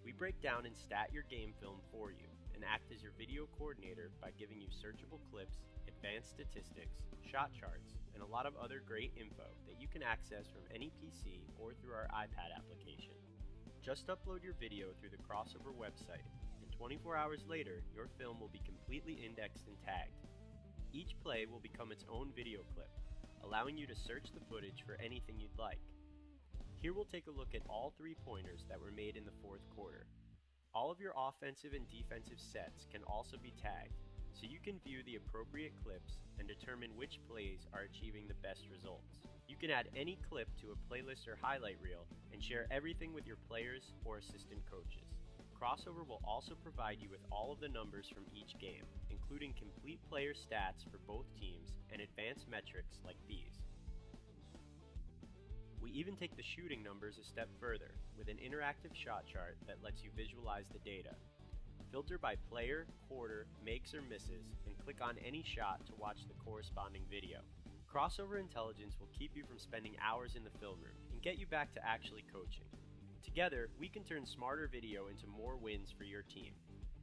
We break down and stat your game film for you and act as your video coordinator by giving you searchable clips, advanced statistics, shot charts, and a lot of other great info that you can access from any PC or through our iPad application. Just upload your video through the Crossover website, and 24 hours later, your film will be completely indexed and tagged. Each play will become its own video clip, allowing you to search the footage for anything you'd like. Here we'll take a look at all 3-pointers that were made in the fourth quarter. All of your offensive and defensive sets can also be tagged, so you can view the appropriate clips and determine which plays are achieving the best results. You can add any clip to a playlist or highlight reel and share everything with your players or assistant coaches. Crossover will also provide you with all of the numbers from each game, including complete player stats for both teams and advanced metrics like these. We even take the shooting numbers a step further with an interactive shot chart that lets you visualize the data. Filter by player, quarter, makes or misses, and click on any shot to watch the corresponding video. Crossover intelligence will keep you from spending hours in the film room and get you back to actually coaching. Together, we can turn smarter video into more wins for your team.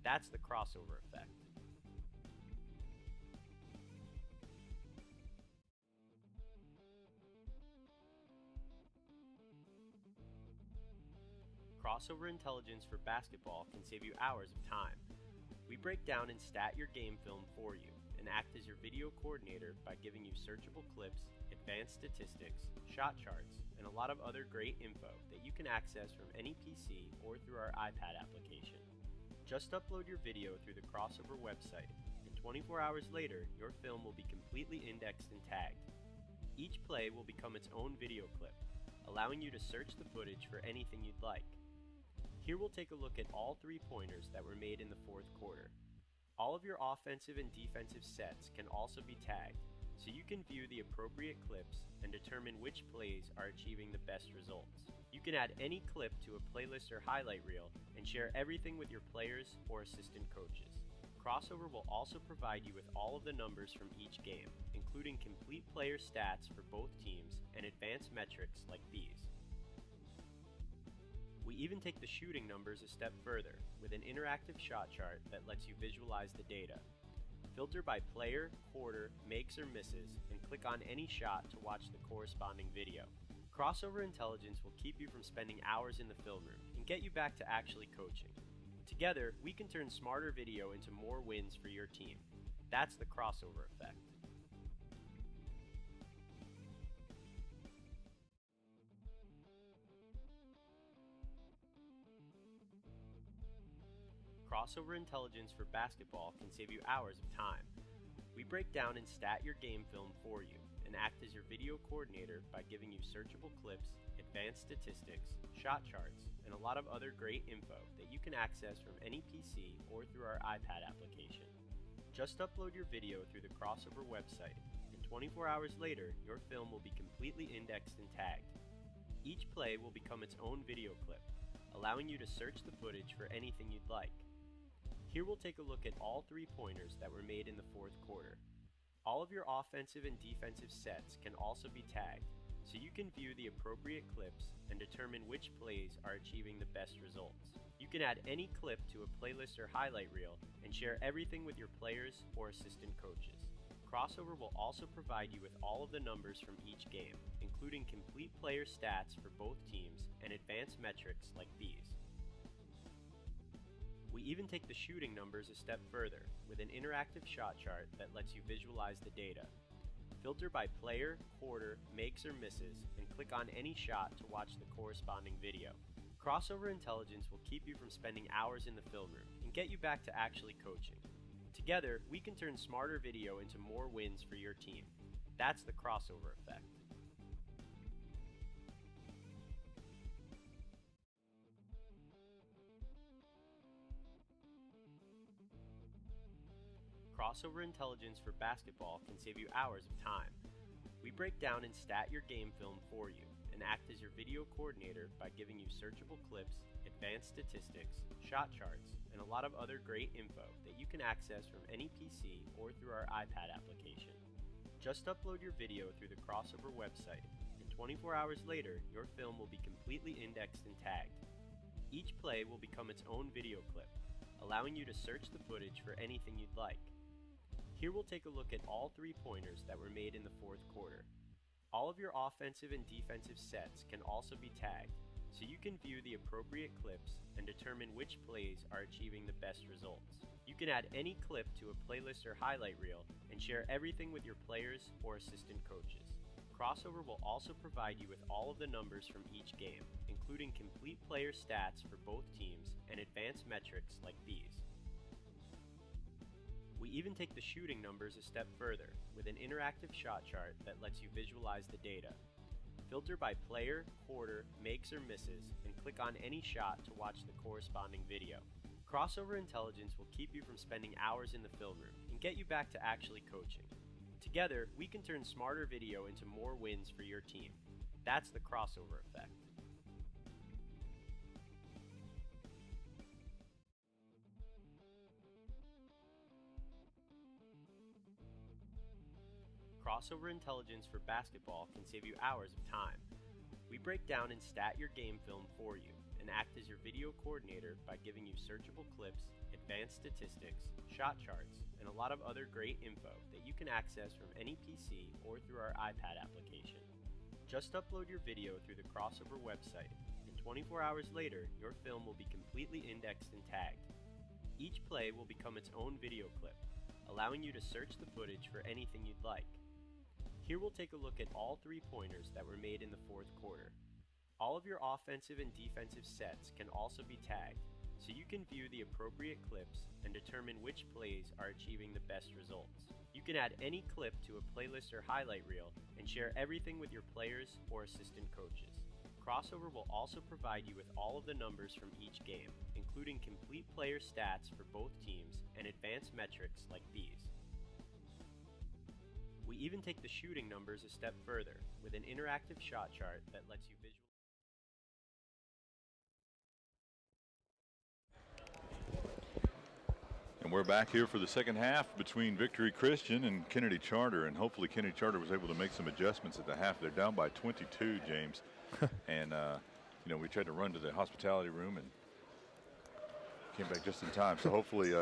That's the crossover effect. Crossover intelligence for basketball can save you hours of time. We break down and stat your game film for you and act as your video coordinator by giving you searchable clips, advanced statistics, shot charts, and a lot of other great info that you can access from any PC or through our iPad application. Just upload your video through the Crossover website, and 24 hours later, your film will be completely indexed and tagged. Each play will become its own video clip, allowing you to search the footage for anything you'd like. Here we'll take a look at all 3-pointers that were made in the fourth quarter. All of your offensive and defensive sets can also be tagged, so you can view the appropriate clips and determine which plays are achieving the best results. You can add any clip to a playlist or highlight reel and share everything with your players or assistant coaches. Crossover will also provide you with all of the numbers from each game, including complete player stats for both teams and advanced metrics like these. We even take the shooting numbers a step further with an interactive shot chart that lets you visualize the data. Filter by player, quarter, makes or misses, and click on any shot to watch the corresponding video. Crossover intelligence will keep you from spending hours in the film room and get you back to actually coaching. Together, we can turn smarter video into more wins for your team. That's the crossover effect. Crossover intelligence for basketball can save you hours of time. We break down and stat your game film for you and act as your video coordinator by giving you searchable clips, advanced statistics, shot charts, and a lot of other great info that you can access from any PC or through our iPad application. Just upload your video through the Crossover website, and 24 hours later, your film will be completely indexed and tagged. Each play will become its own video clip, allowing you to search the footage for anything you'd like. Here we'll take a look at all 3-pointers that were made in the fourth quarter. All of your offensive and defensive sets can also be tagged, so you can view the appropriate clips and determine which plays are achieving the best results. You can add any clip to a playlist or highlight reel and share everything with your players or assistant coaches. Crossover will also provide you with all of the numbers from each game, including complete player stats for both teams and advanced metrics like these. We even take the shooting numbers a step further with an interactive shot chart that lets you visualize the data. Filter by player, quarter, makes or misses, and click on any shot to watch the corresponding video. Crossover Intelligence will keep you from spending hours in the film room and get you back to actually coaching. Together, we can turn smarter video into more wins for your team. That's the Crossover effect. Crossover Intelligence for basketball can save you hours of time. We break down and stat your game film for you and act as your video coordinator by giving you searchable clips, advanced statistics, shot charts, and a lot of other great info that you can access from any PC or through our iPad application. Just upload your video through the Crossover website, and 24 hours later, your film will be completely indexed and tagged. Each play will become its own video clip, allowing you to search the footage for anything you'd like. Here we'll take a look at all 3-pointers that were made in the fourth quarter. All of your offensive and defensive sets can also be tagged, so you can view the appropriate clips and determine which plays are achieving the best results. You can add any clip to a playlist or highlight reel and share everything with your players or assistant coaches. Crossover will also provide you with all of the numbers from each game, including complete player stats for both teams and advanced metrics like these. We even take the shooting numbers a step further with an interactive shot chart that lets you visualize the data. Filter by player, quarter, makes or misses, and click on any shot to watch the corresponding video. Crossover Intelligence will keep you from spending hours in the film room and get you back to actually coaching. Together, we can turn smarter video into more wins for your team. That's the Crossover effect. Crossover Intelligence for basketball can save you hours of time. We break down and stat your game film for you and act as your video coordinator by giving you searchable clips, advanced statistics, shot charts, and a lot of other great info that you can access from any PC or through our iPad application. Just upload your video through the Crossover website, and 24 hours later, your film will be completely indexed and tagged. Each play will become its own video clip, allowing you to search the footage for anything you'd like. Here we'll take a look at all 3-pointers that were made in the fourth quarter. All of your offensive and defensive sets can also be tagged, so you can view the appropriate clips and determine which plays are achieving the best results. You can add any clip to a playlist or highlight reel and share everything with your players or assistant coaches. Crossover will also provide you with all of the numbers from each game, including complete player stats for both teams and advanced metrics like these. We even take the shooting numbers a step further with an interactive shot chart that lets you visualize. And we're back here for the second half between Victory Christian and Kennedy Charter, and hopefully Kennedy Charter was able to make some adjustments at the half. They're down by 22, James. And, you know, we tried to run to the hospitality room and came back just in time. So hopefully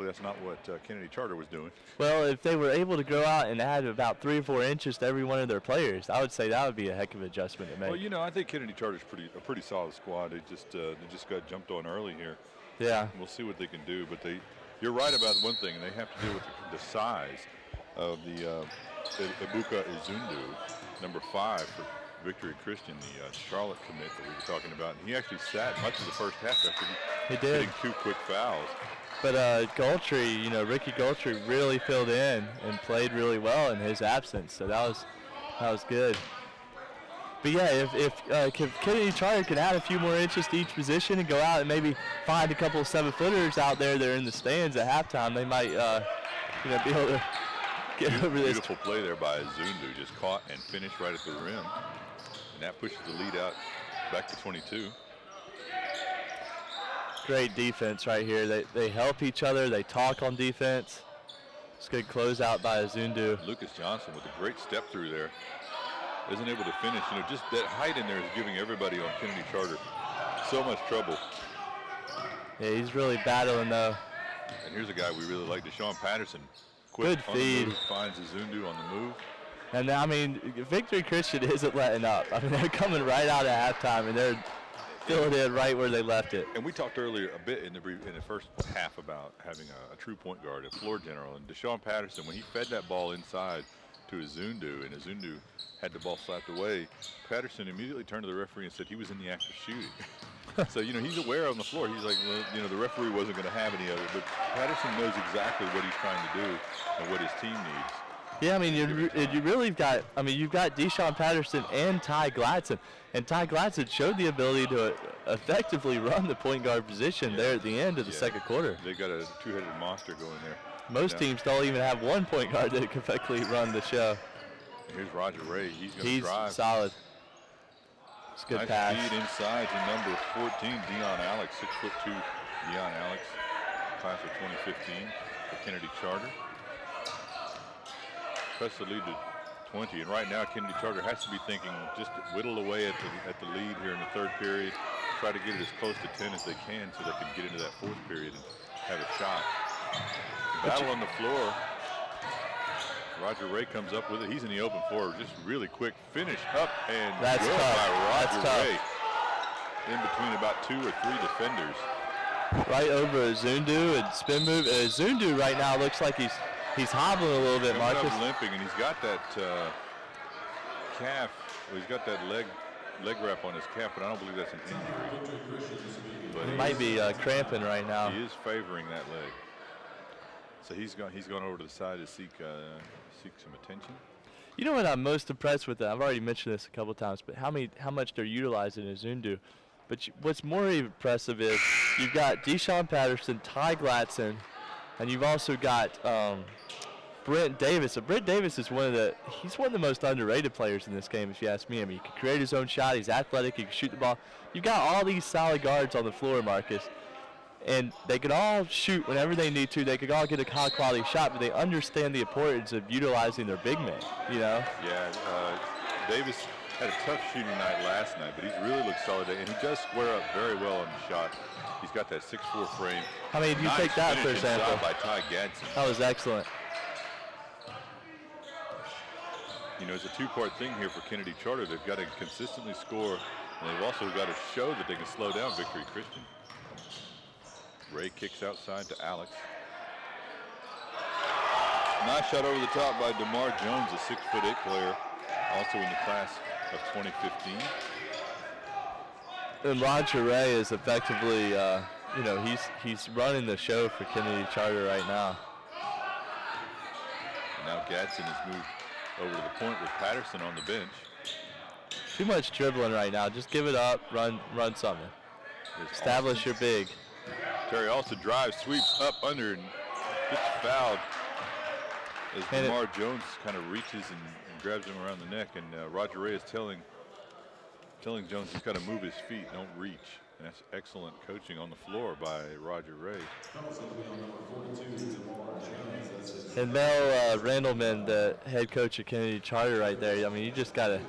that's not what Kennedy Charter was doing. Well, if they were able to go out and add about 3 or 4 inches to every one of their players, I would say that would be a heck of an adjustment to make. Well, you know, I think Kennedy Charter's a pretty solid squad. They just got jumped on early here. Yeah. We'll see what they can do, but you're right about one thing. They have to deal with the size of the Ebuka Izundu, number 5 for Victory Christian, the Charlotte commit that we were talking about. And he actually sat much of the first half after he did. hitting 2 quick fouls. But Goltry, Ricky Goltry really filled in and played really well in his absence. So that was good. But yeah, if Kennedy Charter can add a few more inches to each position and go out and maybe find a couple of 7-footers out there that are in the stands at halftime, they might be able to get over this. Beautiful play there by Zundu, just caught and finished right at the rim. And that pushes the lead out back to 22. Great defense right here. They help each other. They talk on defense. It's a good closeout by Zundu. Lucas Johnson with a great step through there. Isn't able to finish. Just that height in there is giving everybody on Kennedy Charter so much trouble. Yeah, he's really battling though. And here's a guy we really like, Deshaun Patterson. Quick Good on feed. The move, finds Zundu on the move. And I mean, Victory Christian isn't letting up. I mean, they're coming right out at halftime and they're filling in right where they left it. And we talked earlier a bit in the first half about having a true point guard, a floor general. And Deshaun Patterson, when he fed that ball inside to Zundu, and Zundu had the ball slapped away, Patterson immediately turned to the referee and said he was in the act of shooting. So, he's aware on the floor. He's like, well, the referee wasn't going to have any of it. But Patterson knows exactly what he's trying to do and what his team needs. Yeah, I mean, you really got, you've got Deshaun Patterson and Ty Gladson. And Ty Gladson showed the ability to effectively run the point guard position there at the end of the second quarter. They got a two-headed monster going there. Most teams don't even have one point guard that can effectively run the show. Here's Roger Ray. He's going to drive. He's solid. It's a good nice pass. Feed inside to number 14, Dion Alex, 6'2", Dion Alex, class of 2015 for Kennedy Charter. Press the lead to 20, and right now Kennedy Charter has to be thinking just to whittle away at the lead here in the third period, try to get it as close to 10 as they can so they can get into that fourth period and have a shot. Battle on the floor. Roger Ray comes up with it. He's in the open floor. Just really quick finish up and that's good tough. by Roger That's tough. Ray. In between about 2 or 3 defenders. Right over Zundu and spin move. Zundu right now looks like he's hobbling a little bit, Coming Marcus. up limping, and he's got that calf. Well, he's got that leg wrap on his calf, but I don't believe that's an injury. But He might be cramping right now. He is favoring that leg. So he's gone over to the side to seek some attention. You know what I'm most impressed with? I've already mentioned this a couple times, but how much they're utilizing Zundu. But what's more impressive is you've got Deshaun Patterson, Ty Gladson, and you've also got Brent Davis. So Brent Davis is one of the most underrated players in this game, if you ask me. I mean, he can create his own shot. He's athletic. He can shoot the ball. You've got all these solid guards on the floor, Marcus. And they could all shoot whenever they need to. They could all get a high-quality shot, but they understand the importance of utilizing their big men, Yeah, Davis had a tough shooting night last night, but he's really looked solid, and he does square up very well on the shot. He's got that 6'4" frame. I mean, you nice take that for finish example. inside by Ty Gadsden. That was excellent. It's a two-part thing here for Kennedy Charter. They've got to consistently score, and they've also got to show that they can slow down Victory Christian. Ray kicks outside to Alex. Nice shot over the top by DeMar Jones, a 6'8" player, also in the class of 2015. And Roger Ray is effectively, he's running the show for Kennedy Charter right now. And now Gadsden has moved over to the point with Patterson on the bench. Too much dribbling right now. Just give it up, run something. Establish your big. Terry also drives, sweeps up under, and gets fouled as DeMar Jones kind of reaches and grabs him around the neck. And Roger Ray is telling Jones he's got to move his feet, don't reach. And that's excellent coaching on the floor by Roger Ray. And Mel Randleman, the head coach of Kennedy Charter right there, I mean, you just got to,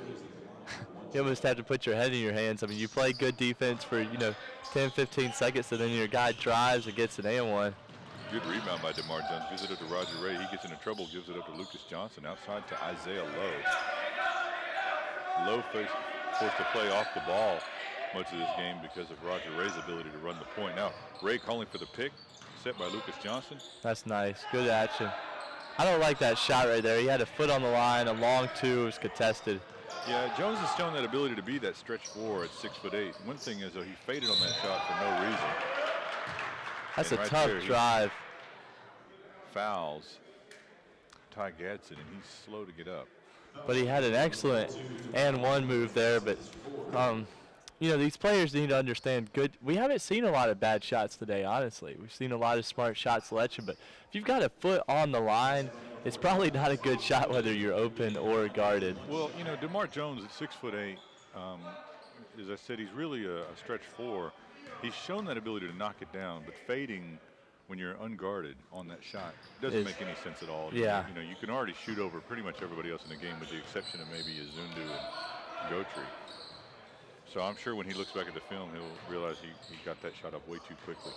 you almost have to put your head in your hands. I mean, you play good defense for, 10, 15 seconds, and then your guy drives and gets an and-one. Good rebound by DeMar Jones. Gives it up to Roger Ray. He gets into trouble, gives it up to Lucas Johnson. Outside to Isaiah Lowe. Lowe forced to play off the ball much of this game because of Roger Ray's ability to run the point. Now, Ray calling for the pick, set by Lucas Johnson. That's nice. Good action. I don't like that shot right there. He had a foot on the line, a long two, it was contested. Yeah, Jones has shown that ability to be that stretch four at 6'8". One thing is, though, he faded on that shot for no reason. That's And a right tough there, he drive. Fouls Ty Gadsden, and he's slow to get up. But he had an excellent and one move there. But, you know, these players need to understand we haven't seen a lot of bad shots today, honestly. We've seen a lot of smart shot selection. But if you've got a foot on the line, it's probably not a good shot whether you're open or guarded. Well, you know, DeMar Jones at 6'8", as I said, he's really a stretch 4. He's shown that ability to knock it down, but fading when you're unguarded on that shot doesn't make any sense at all. Yeah. You know, you can already shoot over pretty much everybody else in the game with the exception of maybe Izundu and Gotri. So I'm sure when he looks back at the film, he'll realize he got that shot up way too quickly.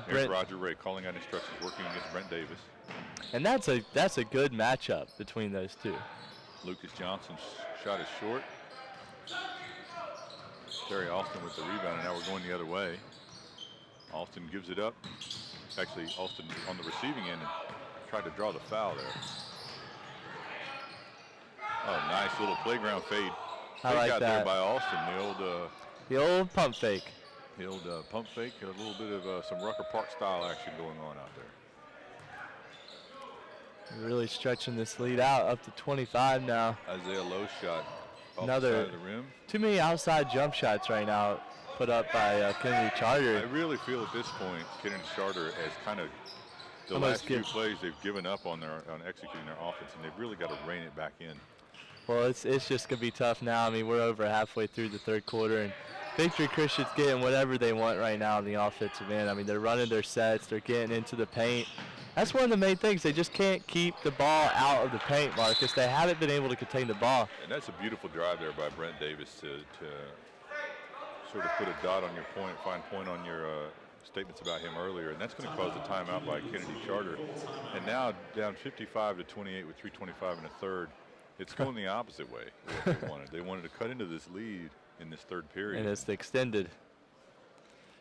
There's Roger Ray calling out instructions, working against Brent Davis. And that's a good matchup between those two. Lucas Johnson's shot is short. Terry Alston with the rebound, and now we're going the other way. Alston gives it up. Actually, Alston on the receiving end and tried to draw the foul there. Oh, nice little playground fade. I like out that. there by Alston. The old pump fake. The old pump fake. A little bit of some Rucker Park style action going on out there. Really stretching this lead out up to 25 now. Isaiah Lowe's shot off Another the side of the rim. Too many outside jump shots right now put up by Kennedy Charter. I really feel at this point Kennedy Charter has kind of the last few plays they've given up on executing their offense, and they've really got to rein it back in. Well, it's just going to be tough now. I mean, we're over halfway through the third quarter, and Victory Christian's getting whatever they want right now on the offensive end. I mean, they're running their sets. They're getting into the paint. That's one of the main things. They just can't keep the ball out of the paint, Marcus. They haven't been able to contain the ball. And that's a beautiful drive there by Brent Davis to sort of put a dot on your point, fine point on your statements about him earlier. And that's going to cause a timeout by Kennedy Charter. And now down 55 to 28 with 3:25 in the third. It's going the opposite way. What they wanted. They wanted to cut into this lead in this third period. And it's extended.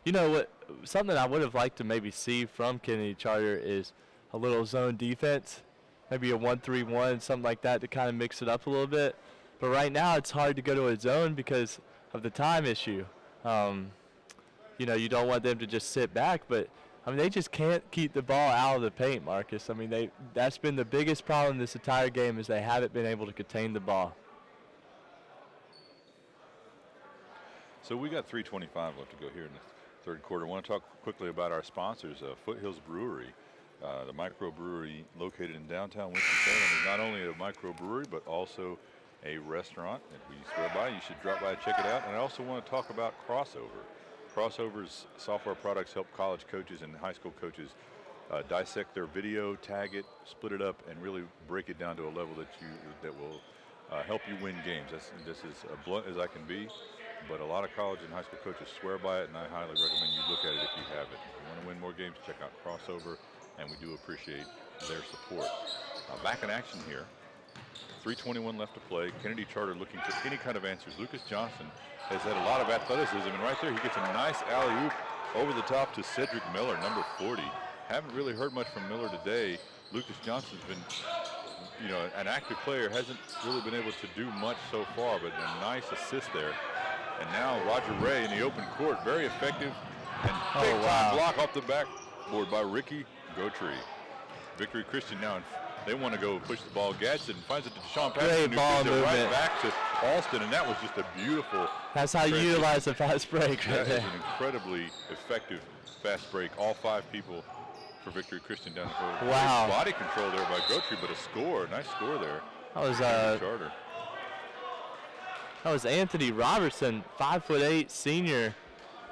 You know what? Something I would have liked to maybe see from Kennedy Charter is a little zone defense, maybe a 1-3-1, something like that to kind of mix it up a little bit. But right now it's hard to go to a zone because of the time issue. You know, you don't want them to just sit back, but I mean, they just can't keep the ball out of the paint, Marcus. I mean, that's been the biggest problem this entire game is they haven't been able to contain the ball. So we got 3:25 left to go here in the third quarter. I want to talk quickly about our sponsors, Foothills Brewery. The microbrewery located in downtown Winston-Salem is not only a microbrewery, but also a restaurant that we swear by. You should drop by and check it out. And I also want to talk about Crossover. Crossover's software products help college coaches and high school coaches dissect their video, tag it, split it up, and really break it down to a level that will help you win games. This is as blunt as I can be, but a lot of college and high school coaches swear by it, and I highly recommend you look at it if you haven't. If you want to win more games, check out Crossover, and we do appreciate their support. Back in action here. 3:21 left to play. Kennedy Charter looking for any kind of answers. Lucas Johnson has had a lot of athleticism, and right there he gets a nice alley-oop over the top to Cedric Miller, number 40. Haven't really heard much from Miller today. Lucas Johnson's been, you know, an active player, hasn't really been able to do much so far, but a nice assist there. And now Roger Ray in the open court, very effective, and big-time block off the backboard by Ricky Gotri. Victory Christian now, they want to go push the ball. Gadsden finds it to Deshaun Patterson, who gives it right back to Alston, and that was just a beautiful. That's how you utilize a fast break. That is an incredibly effective fast break. All 5 people for Victory Christian down the court. Wow. Nice body control there by Gotri, but a score, nice score there. That was Charter. That was Anthony Robertson, 5'8" senior,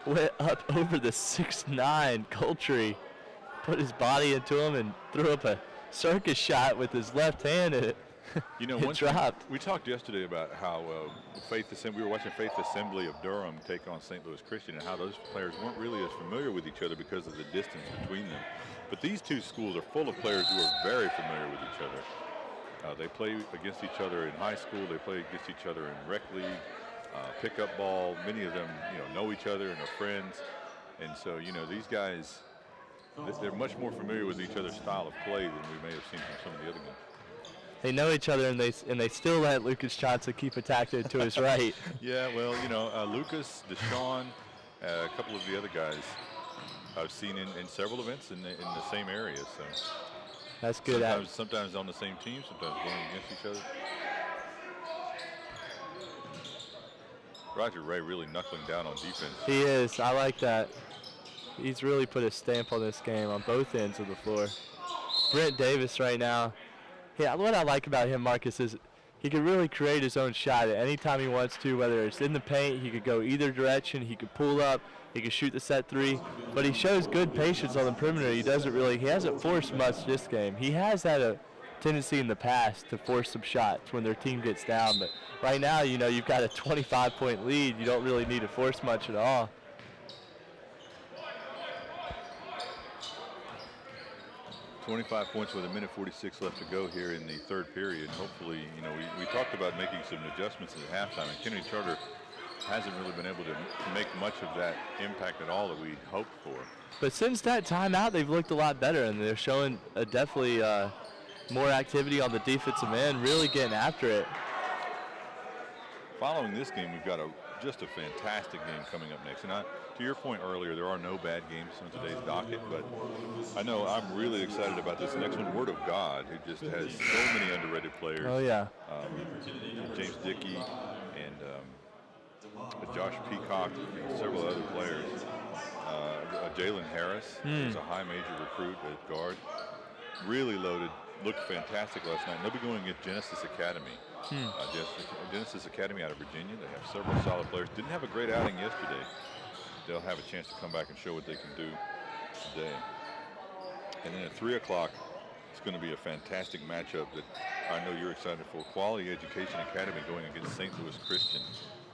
went up over the 6'9" Coltree, put his body into him and threw up a circus shot with his left hand, and it dropped. We talked yesterday about how we were watching Faith Assembly of Durham take on St. Louis Christian, and how those players weren't really as familiar with each other because of the distance between them. But these two schools are full of players who are very familiar with each other. They play against each other in high school. They play against each other in rec league, pickup ball. Many of them, know each other and are friends. And so, these guys, they're much more familiar with each other's style of play than we may have seen from some of the other guys. They know each other, and they still let Lucas Johnson keep attacking to his right. Yeah, well, Lucas, Deshaun, a couple of the other guys I've seen in several events in the same area. So That's good. Sometimes on the same team, sometimes going against each other. Roger Ray really knuckling down on defense. He is. I like that. He's really put a stamp on this game on both ends of the floor. Brent Davis right now. Yeah, what I like about him, Marcus, is he can really create his own shot at any time he wants to, whether it's in the paint, he could go either direction, he could pull up, he could shoot the set three, but he shows good patience on the perimeter. He hasn't forced much this game. He has had a tendency in the past to force some shots when their team gets down, but right now, you've got a 25-point lead. You don't really need to force much at all. 25 points with 1:46 left to go here in the third period. Hopefully, we talked about making some adjustments at halftime, and Kennedy Charter hasn't really been able to make much of that impact at all that we hoped for. But since that timeout, they've looked a lot better, and they're showing definitely more activity on the defensive end, really getting after it. Following this game, we've got just a fantastic game coming up next. And to your point earlier, there are no bad games on today's docket, but I know I'm really excited about this next one, Word of God, who just has so many underrated players. Oh, yeah. James Dickey and Josh Peacock and several other players. Jalen Harris is a high major recruit at guard. Really loaded. Looked fantastic last night. They'll be going against Genesis Academy. Genesis Academy out of Virginia. They have several solid players. Didn't have a great outing yesterday. They'll have a chance to come back and show what they can do today. And then at 3 o'clock, it's going to be a fantastic matchup that I know you're excited for. Quality Education Academy going against St. Louis Christian.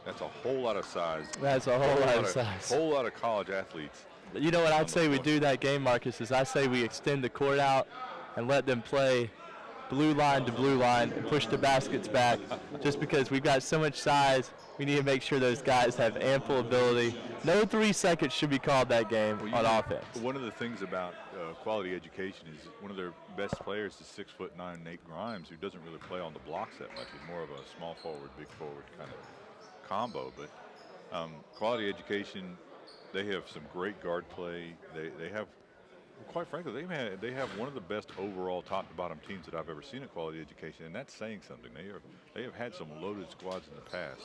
That's a whole lot of size. That's a whole lot of size. Whole lot of college athletes. You know what I'd say we do that game, Marcus, is I say we extend the court out and let them play blue line to blue line and push the baskets back, just because we've got so much size. We need to make sure those guys have ample ability. No 3 seconds should be called that game on offense. One of the things about Quality Education is one of their best players is 6'9" Nate Grimes, who doesn't really play on the blocks that much. He's more of a small forward, big forward kind of combo. But Quality Education, they have some great guard play. They have, quite frankly, they have one of the best overall top to bottom teams that I've ever seen at Quality Education, and that's saying something. They have had some loaded squads in the past,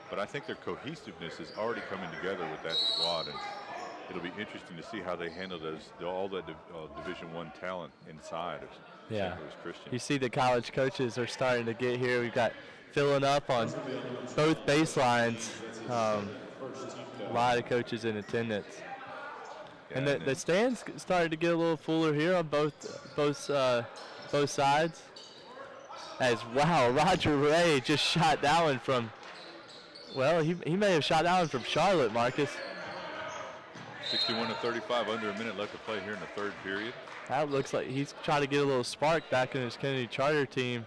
but I think their cohesiveness is already coming together with that squad, and it'll be interesting to see how they handle all that Division I talent inside of St. Louis Christian. You see the college coaches are starting to get here. We've got filling up on both baselines. A lot of coaches in attendance. Yeah, and the stands started to get a little fuller here on both sides. Wow, Roger Ray just shot that one from, well, he may have shot that one from Charlotte, Marcus. 61-35, under a minute left to play here in the third period. That looks like he's trying to get a little spark back in his Kennedy Charter team.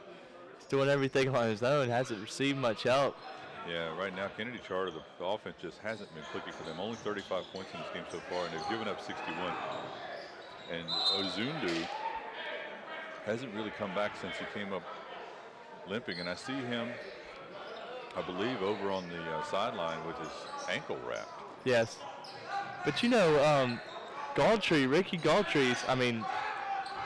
He's doing everything on his own, hasn't received much help. Yeah, right now Kennedy Charter, the offense just hasn't been clicking for them. Only 35 points in this game so far, and they've given up 61. And Ozundu hasn't really come back since he came up limping. And I see him, I believe, over on the sideline with his ankle wrapped. Yes. But Ricky Galtrey's,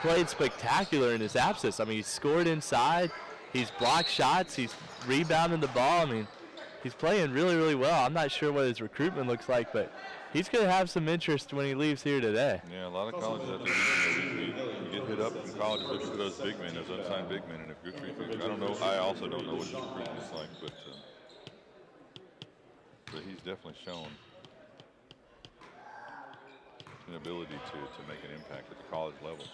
played spectacular in his absence. He scored inside. He's blocked shots. He's rebounding the ball. He's playing really, really well. I'm not sure what his recruitment looks like, but he's going to have some interest when he leaves here today. Yeah, a lot of colleges out there, we get hit up from colleges looking for those big men, those unsigned big men. And if Guthrie, I don't know, I also don't know what his recruitment is like, but he's definitely shown an ability to make an impact at the college level.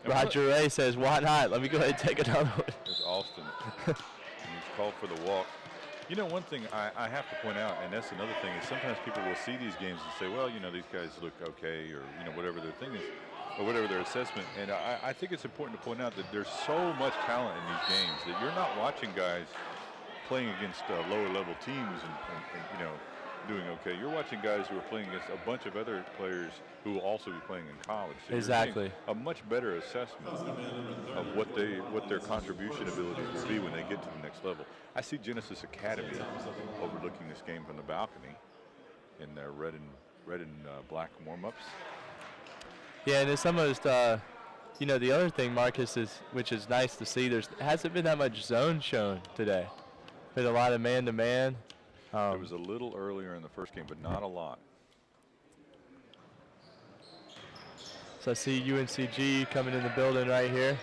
Roger Ray says, why not? Let me go ahead and take another one. There's Austin. And he's called for the walk. You know, one thing I have to point out, and that's another thing, is sometimes people will see these games and say, well, these guys look okay, or, whatever their thing is, or whatever their assessment. And I think it's important to point out that there's so much talent in these games that you're not watching guys playing against lower level teams and doing okay. You're watching guys who are playing against a bunch of other players who will also be playing in college. So exactly. A much better assessment of what their contribution abilities will be when they get to the next level. I see Genesis Academy overlooking this game from the balcony in their red red and black warm-ups. Yeah, and it's almost, you know, the other thing, Marcus, is which is nice to see. There hasn't been that much zone shown today. Been a lot of man-to-man. It was a little earlier in the first game, but not a lot. So I see UNCG coming in the building right here.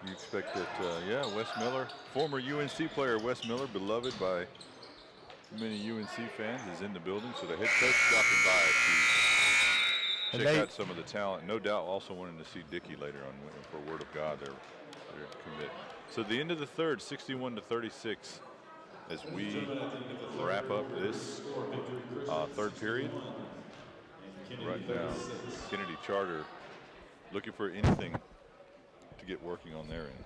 You expect that, yeah, Wes Miller, former UNC player Wes Miller, beloved by many UNC fans, is in the building. So the head coach stopping by to check out some of the talent. No doubt also wanting to see Dickey later on for Word of God, their commit. So the end of the third, 61-36, as we wrap up this third period. Right now, Kennedy Charter looking for anything to get working on their end.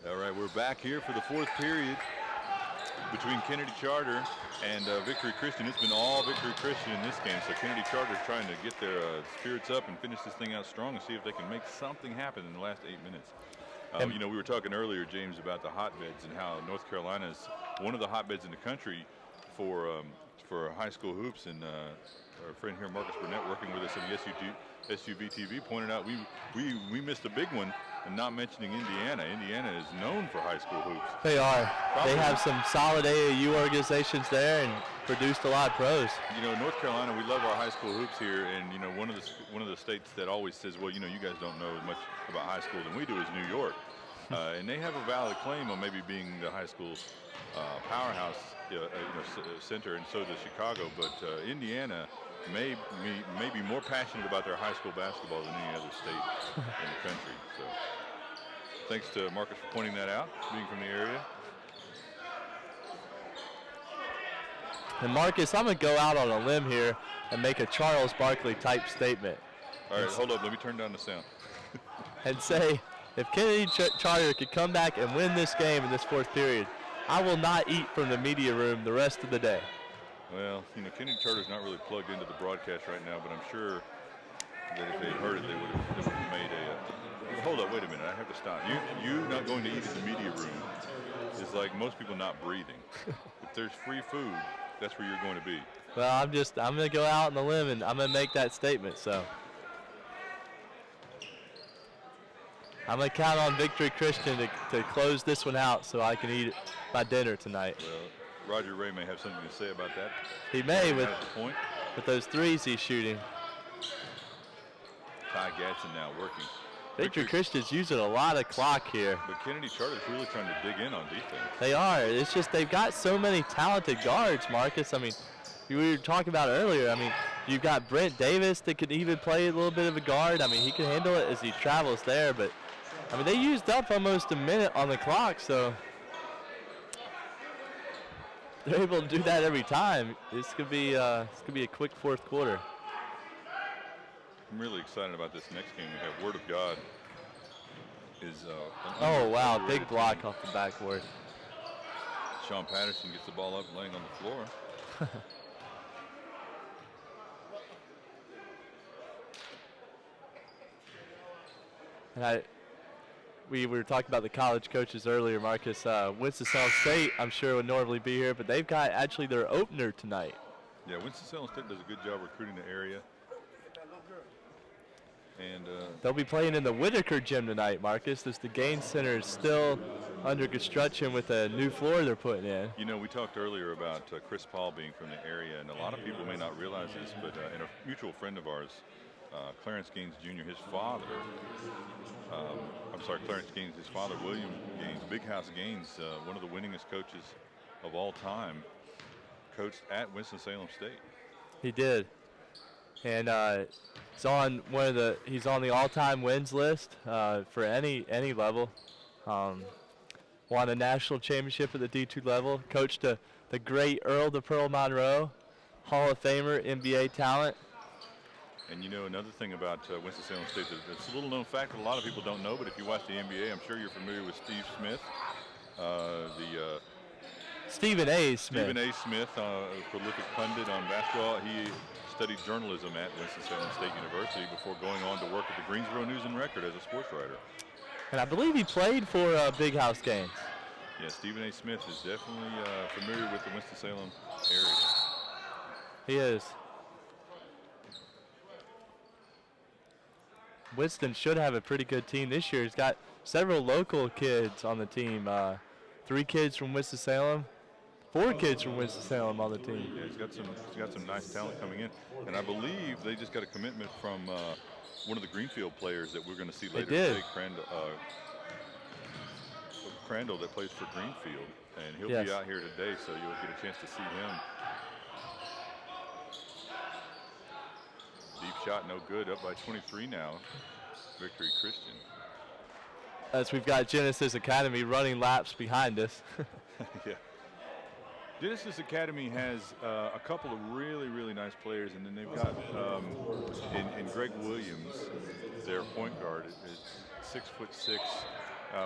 All right, we're back here for the fourth period between Kennedy Charter and Victory Christian. It's been all Victory Christian in this game, so Kennedy Charter is trying to get their spirits up and finish this thing out strong and see if they can make something happen in the last 8 minutes. You know, we were talking earlier, James, about the hotbeds and how North Carolina is one of the hotbeds in the country for high school hoops. And our friend here, Marcus Burnett, working with us on the SUV TV, pointed out we missed a big one. And not mentioning Indiana. Indiana is known for high school hoops. They are. Probably. They have some solid AAU organizations there and produced a lot of pros. You know, North Carolina, we love our high school hoops here, and you know, one of the states that always says, well, you know, you guys don't know as much about high school than we do is New York, and they have a valid claim on maybe being the high school powerhouse, center, and so does Chicago. But Indiana may be more passionate about their high school basketball than any other state in the country. So thanks to Marcus for pointing that out, being from the area. And Marcus, I'm going to go out on a limb here and make a Charles Barkley type statement. All right, hold up, let me turn down the sound. And say, if Kennedy Charter could come back and win this game in this fourth period, I will not eat from the media room the rest of the day. Well, you know, Kennedy Charter's not really plugged into the broadcast right now, but I'm sure that if they heard it, they would have made a. Hold up, wait a minute. I have to stop. You not going to eat in the media room is like most people not breathing. If there's free food, that's where you're going to be. Well, I'm going to go out on the limb and I'm going to make that statement. So I'm going to count on Victory Christian to close this one out so I can eat my dinner tonight. Well, Roger Ray may have something to say about that. He may with those threes he's shooting. Ty Gatson now working. Victory Christian's using a lot of clock here. But Kennedy Charter's really trying to dig in on defense. They are. It's just they've got so many talented guards, Marcus. I mean, we were talking about earlier. I mean, you've got Brent Davis that could even play a little bit of a guard. I mean, he can handle it as he travels there. But, I mean, they used up almost a minute on the clock, so they're able to do that every time. This could be a quick fourth quarter. I'm really excited about this next game. We have Word of God is oh wow, big block off the backboard. Sean Patterson gets the ball up laying on the floor. And we were talking about the college coaches earlier, Marcus. Winston-Salem State, I'm sure, would normally be here, but they've got actually their opener tonight. Yeah, Winston-Salem State does a good job recruiting the area. And they'll be playing in the Whitaker gym tonight, Marcus, as the Gaines Center is still under construction with a new floor they're putting in. you know, we talked earlier about Chris Paul being from the area, and a lot of people may not realize this, but and a mutual friend of ours, Clarence Gaines Jr., his father, Clarence Gaines, his father, William Gaines, Big House Gaines, one of the winningest coaches of all time, coached at Winston-Salem State. He did. And he's on the all-time wins list for any level. Won a national championship at the D2 level. Coached the great Earl the Pearl Monroe, Hall of Famer, NBA talent. And you know, another thing about Winston-Salem State, it's a little known fact that a lot of people don't know, but if you watch the NBA, I'm sure you're familiar with Steve Smith, Stephen A. Smith. Stephen A. Smith, a prolific pundit on basketball. He studied journalism at Winston-Salem State University before going on to work at the Greensboro News and Record as a sports writer. And I believe he played for Big House Gaines. Yeah, Stephen A. Smith is definitely familiar with the Winston-Salem area. He is. Winston should have a pretty good team this year. He's got several local kids on the team. 3 kids from Winston-Salem, 4 kids from Winston-Salem on the team. Yeah, he's got some nice talent coming in, and I believe they just got a commitment from one of the Greenfield players that we're going to see later today, Crandall, that plays for Greenfield, and he'll be out here today, so you'll get a chance to see him. Deep shot, no good. Up by 23 now. Victory Christian. As we've got Genesis Academy running laps behind us. Yeah. Genesis Academy has a couple of really, really nice players, and then they've got in Greg Williams, their point guard, is 6'6".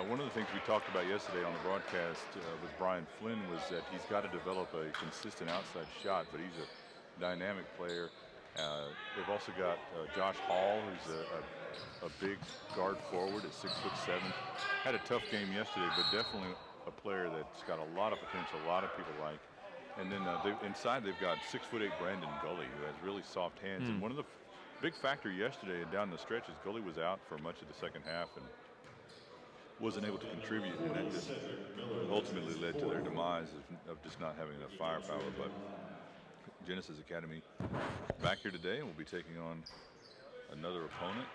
One of the things we talked about yesterday on the broadcast with Brian Flynn was that he's got to develop a consistent outside shot, but he's a dynamic player. They've also got Josh Hall, who's a big guard forward at 6'7". Had a tough game yesterday, but definitely a player that's got a lot of potential, a lot of people like. And then inside they've got 6'8" Brandon Gully, who has really soft hands. And one of the big factor yesterday and down the stretch is Gully was out for much of the second half and wasn't able to contribute, and that just ultimately led to their demise of just not having enough firepower. But Genesis Academy back here today, and we'll be taking on another opponent.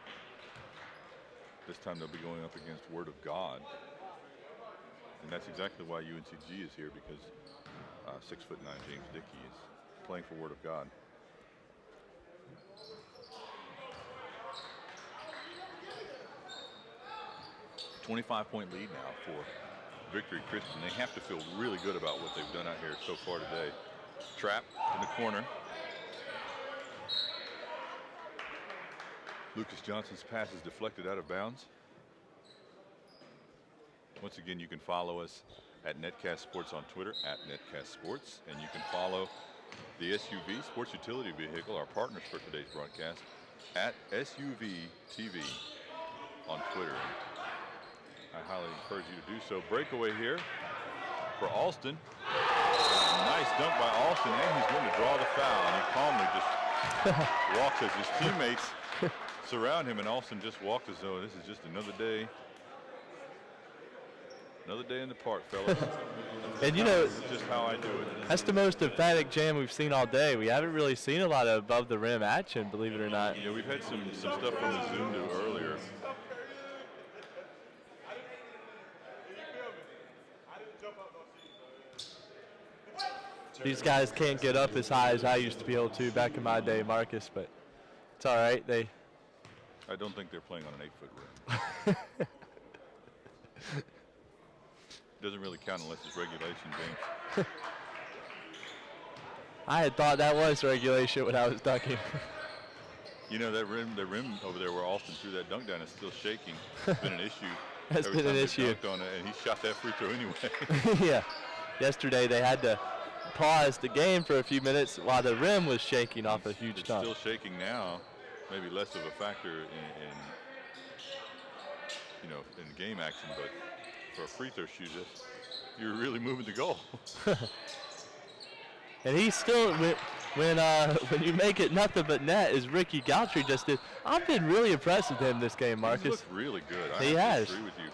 This time they'll be going up against Word of God. And that's exactly why UNCG is here, because 6'9" James Dickey is playing for Word of God. A 25-point lead now for Victory Christian. They have to feel really good about what they've done out here so far today. Trap in the corner. Lucas Johnson's pass is deflected out of bounds. Once again, you can follow us at Netcast Sports on Twitter, at Netcast Sports, and you can follow the SUV Sports Utility Vehicle, our partners for today's broadcast, at SUV TV on Twitter. I highly encourage you to do so. Breakaway here for Alston. Nice dunk by Alston, and he's going to draw the foul, and he calmly just walks as his teammates surround him, and Alston just walked as though this is just another day. Another day in the park, fellas. And you know, just how I do it. That's the most emphatic jam we've seen all day. We haven't really seen a lot of above the rim action, believe it or not. Yeah, we've had some stuff from the Zundu earlier. These guys can't get up as high as I used to be able to back in my day, Marcus, but it's all right. I don't think they're playing on an 8-foot rim. Doesn't really count unless it's regulation, James. I had thought that was regulation when I was dunking. You know, the rim over there where Alston threw that dunk down is still shaking. It's been an issue. That's been an issue. Dunked on it, and he shot that free throw anyway. Yeah. Yesterday they had to pause the game for a few minutes while the rim was shaking off a huge dunk. It's still shaking now. Maybe less of a factor in game action, but for a free throw shoot, you're really moving the goal. And he's still, when you make it nothing but net, as Ricky Gautry just did. I've been really impressed with him this game, Marcus. He's looked really good. I He have has. to agree with you.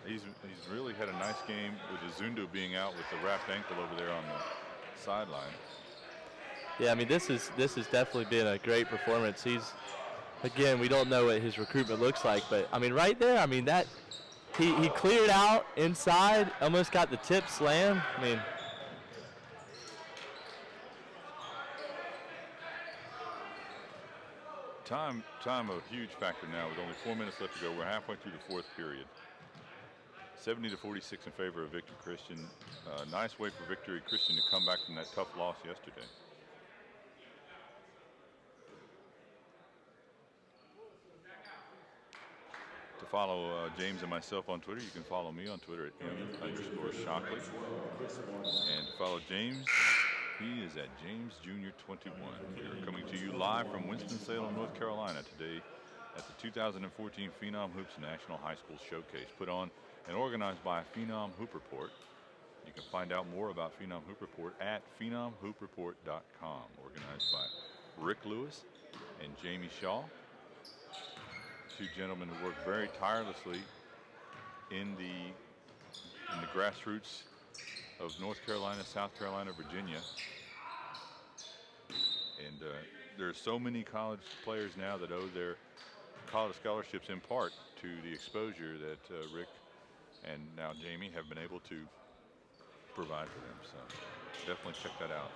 He's really had a nice game with Izundu being out with the wrapped ankle over there on the sideline. Yeah, I mean, this is definitely been a great performance. He's, again, we don't know what his recruitment looks like, but I mean, right there, I mean, that he cleared out inside, almost got the tip slam. I mean, time a huge factor now with only 4 minutes left to go. We're halfway through the fourth period. 70-46 in favor of Victor Christian. Nice way for Victory Christian to come back from that tough loss yesterday. To follow James and myself on Twitter, you can follow me on Twitter at m_Shockley. And to follow James, he is at James Jr. 21. We're coming to you live from Winston-Salem, North Carolina today at the 2014 Phenom Hoops National High School Showcase, put on and organized by Phenom Hoop Report. You can find out more about Phenom Hoop Report at phenomhoopreport.com, organized by Rick Lewis and Jamie Shaw, two gentlemen who work very tirelessly in the grassroots of North Carolina, South Carolina, Virginia. And there are so many college players now that owe their college scholarships in part to the exposure that Rick and now Jamie have been able to provide for them. So definitely check that out.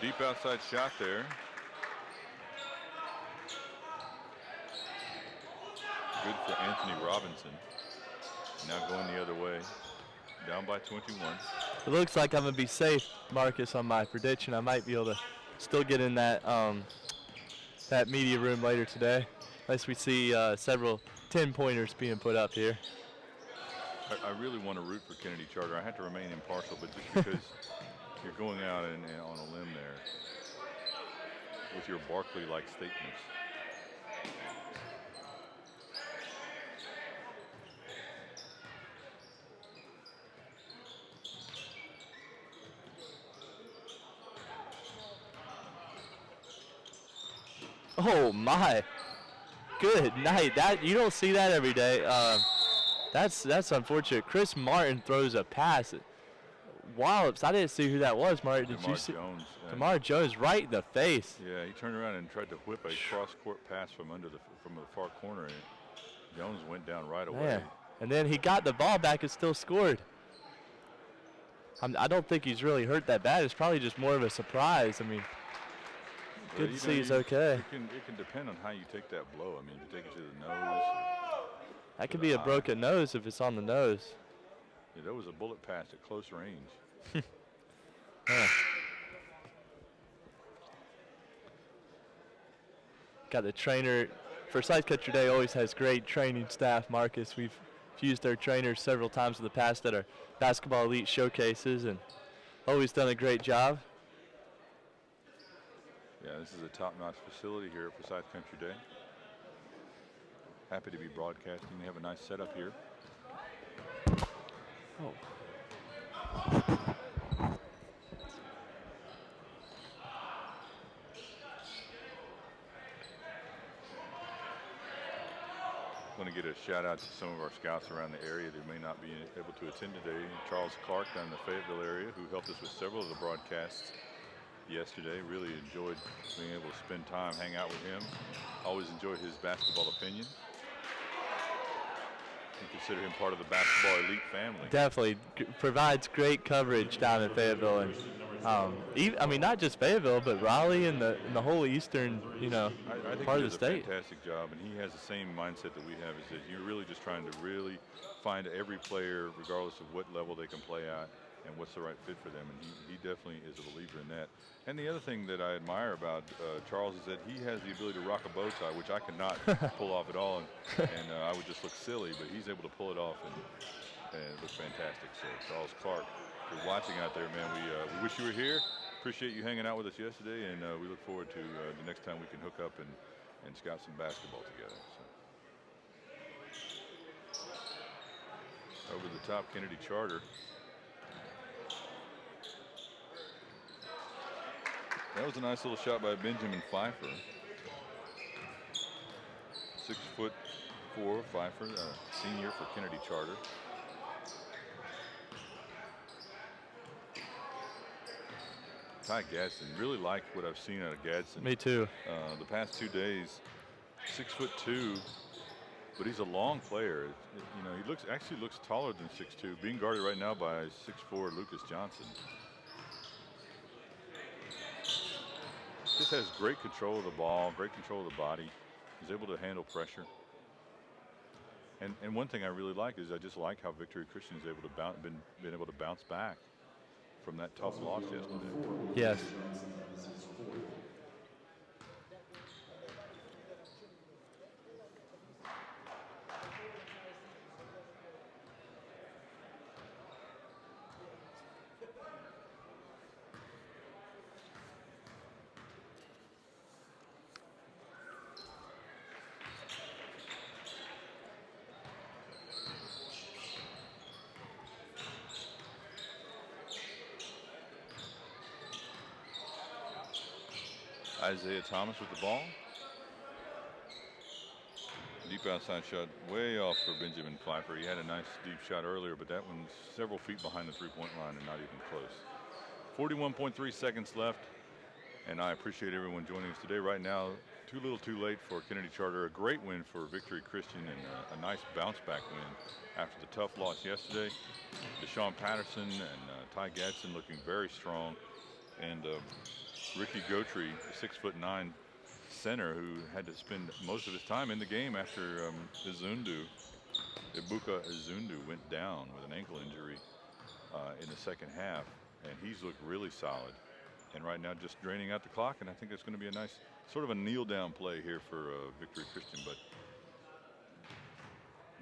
Deep outside shot there. Good for Anthony Robinson. Now going the other way. Down by 21. it looks like I'm going to be safe, Marcus, on my prediction. I might be able to still get in that that media room later today, unless we see several 10-pointers being put up here. I really want to root for Kennedy Charter. I have to remain impartial, but just because you're going out and on a limb there with your Barkley-like statements. Oh my! Good night. That you don't see that every day. That's unfortunate. Chris Martin throws a pass. Wallops. I didn't see who that was, Martin. Did you see? Jones. Tamar Jones right in the face. Yeah, he turned around and tried to whip a cross-court pass from the far corner, and Jones went down right away. Man. And then he got the ball back and still scored. I don't think he's really hurt that bad. It's probably just more of a surprise. I mean, good to see he's okay. It can depend on how you take that blow. I mean, if you take it to the nose. That could be a broken nose if it's on the nose. Yeah, that was a bullet pass at close range. Yeah. Got the trainer. Forsyth Country Day always has great training staff, Marcus. We've used their trainers several times in the past at our basketball elite showcases and always done a great job. Yeah, this is a top-notch facility here at Forsyth Country Day. Happy to be broadcasting. They have a nice setup here. Oh. I want to get a shout out to some of our scouts around the area that may not be able to attend today. Charles Clark down in the Fayetteville area, who helped us with several of the broadcasts yesterday. Really enjoyed being able to spend time, hang out with him. Always enjoyed his basketball opinion. And consider him part of the basketball elite family. Definitely provides great coverage down in Fayetteville, and I mean not just Fayetteville, but Raleigh and the whole eastern, I think part he of the does state. a fantastic job, and he has the same mindset that we have. Is that you're really just trying to really find every player, regardless of what level they can play at, and what's the right fit for them. And he definitely is a believer in that. And the other thing that I admire about Charles is that he has the ability to rock a bow tie, which I could not pull off at all, and I would just look silly. But he's able to pull it off, and it looks fantastic. So Charles Clark, if you're watching out there, man, we wish you were here. Appreciate you hanging out with us yesterday, and we look forward to the next time we can hook up and and scout some basketball together. So. Over the top, Kennedy Charter. That was a nice little shot by Benjamin Pfeiffer. 6'4", Pfeiffer, senior for Kennedy Charter. Ty Gadsden, really like what I've seen out of Gadsden. Me too. The past 2 days, 6'2", but he's a long player. You know, he actually looks taller than 6'2", being guarded right now by 6'4" Lucas Johnson. Just has great control of the ball, great control of the body. He's able to handle pressure. And one thing I really like is I just like how Victory Christian is able to been able to bounce back from that tough loss yesterday. Yes. Isaiah Thomas with the ball. Deep outside shot way off for Benjamin Pfeiffer. He had a nice deep shot earlier, but that one's several feet behind the three-point line and not even close. 41.3 seconds left, and I appreciate everyone joining us today. Right now, too little too late for Kennedy Charter. A great win for Victory Christian and a nice bounce-back win after the tough loss yesterday. Deshaun Patterson and Ty Gadsden looking very strong, and Ricky Gotri, the 6'9" center who had to spend most of his time in the game after Ibuka Izundu went down with an ankle injury in the second half, and he's looked really solid. And right now just draining out the clock, and I think it's going to be a nice sort of a kneel down play here for Victory Christian, but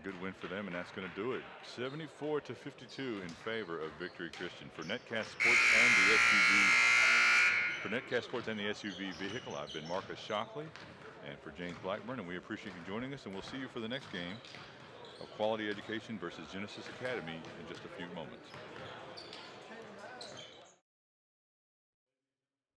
good win for them, and that's going to do it. 74-52 in favor of Victory Christian. For Netcast Sports and the SUV. For Netcast Sports and the SUV Vehicle, I've been Marcus Shockley, and for James Blackburn, and we appreciate you joining us, and we'll see you for the next game of Quality Education versus Genesis Academy in just a few moments.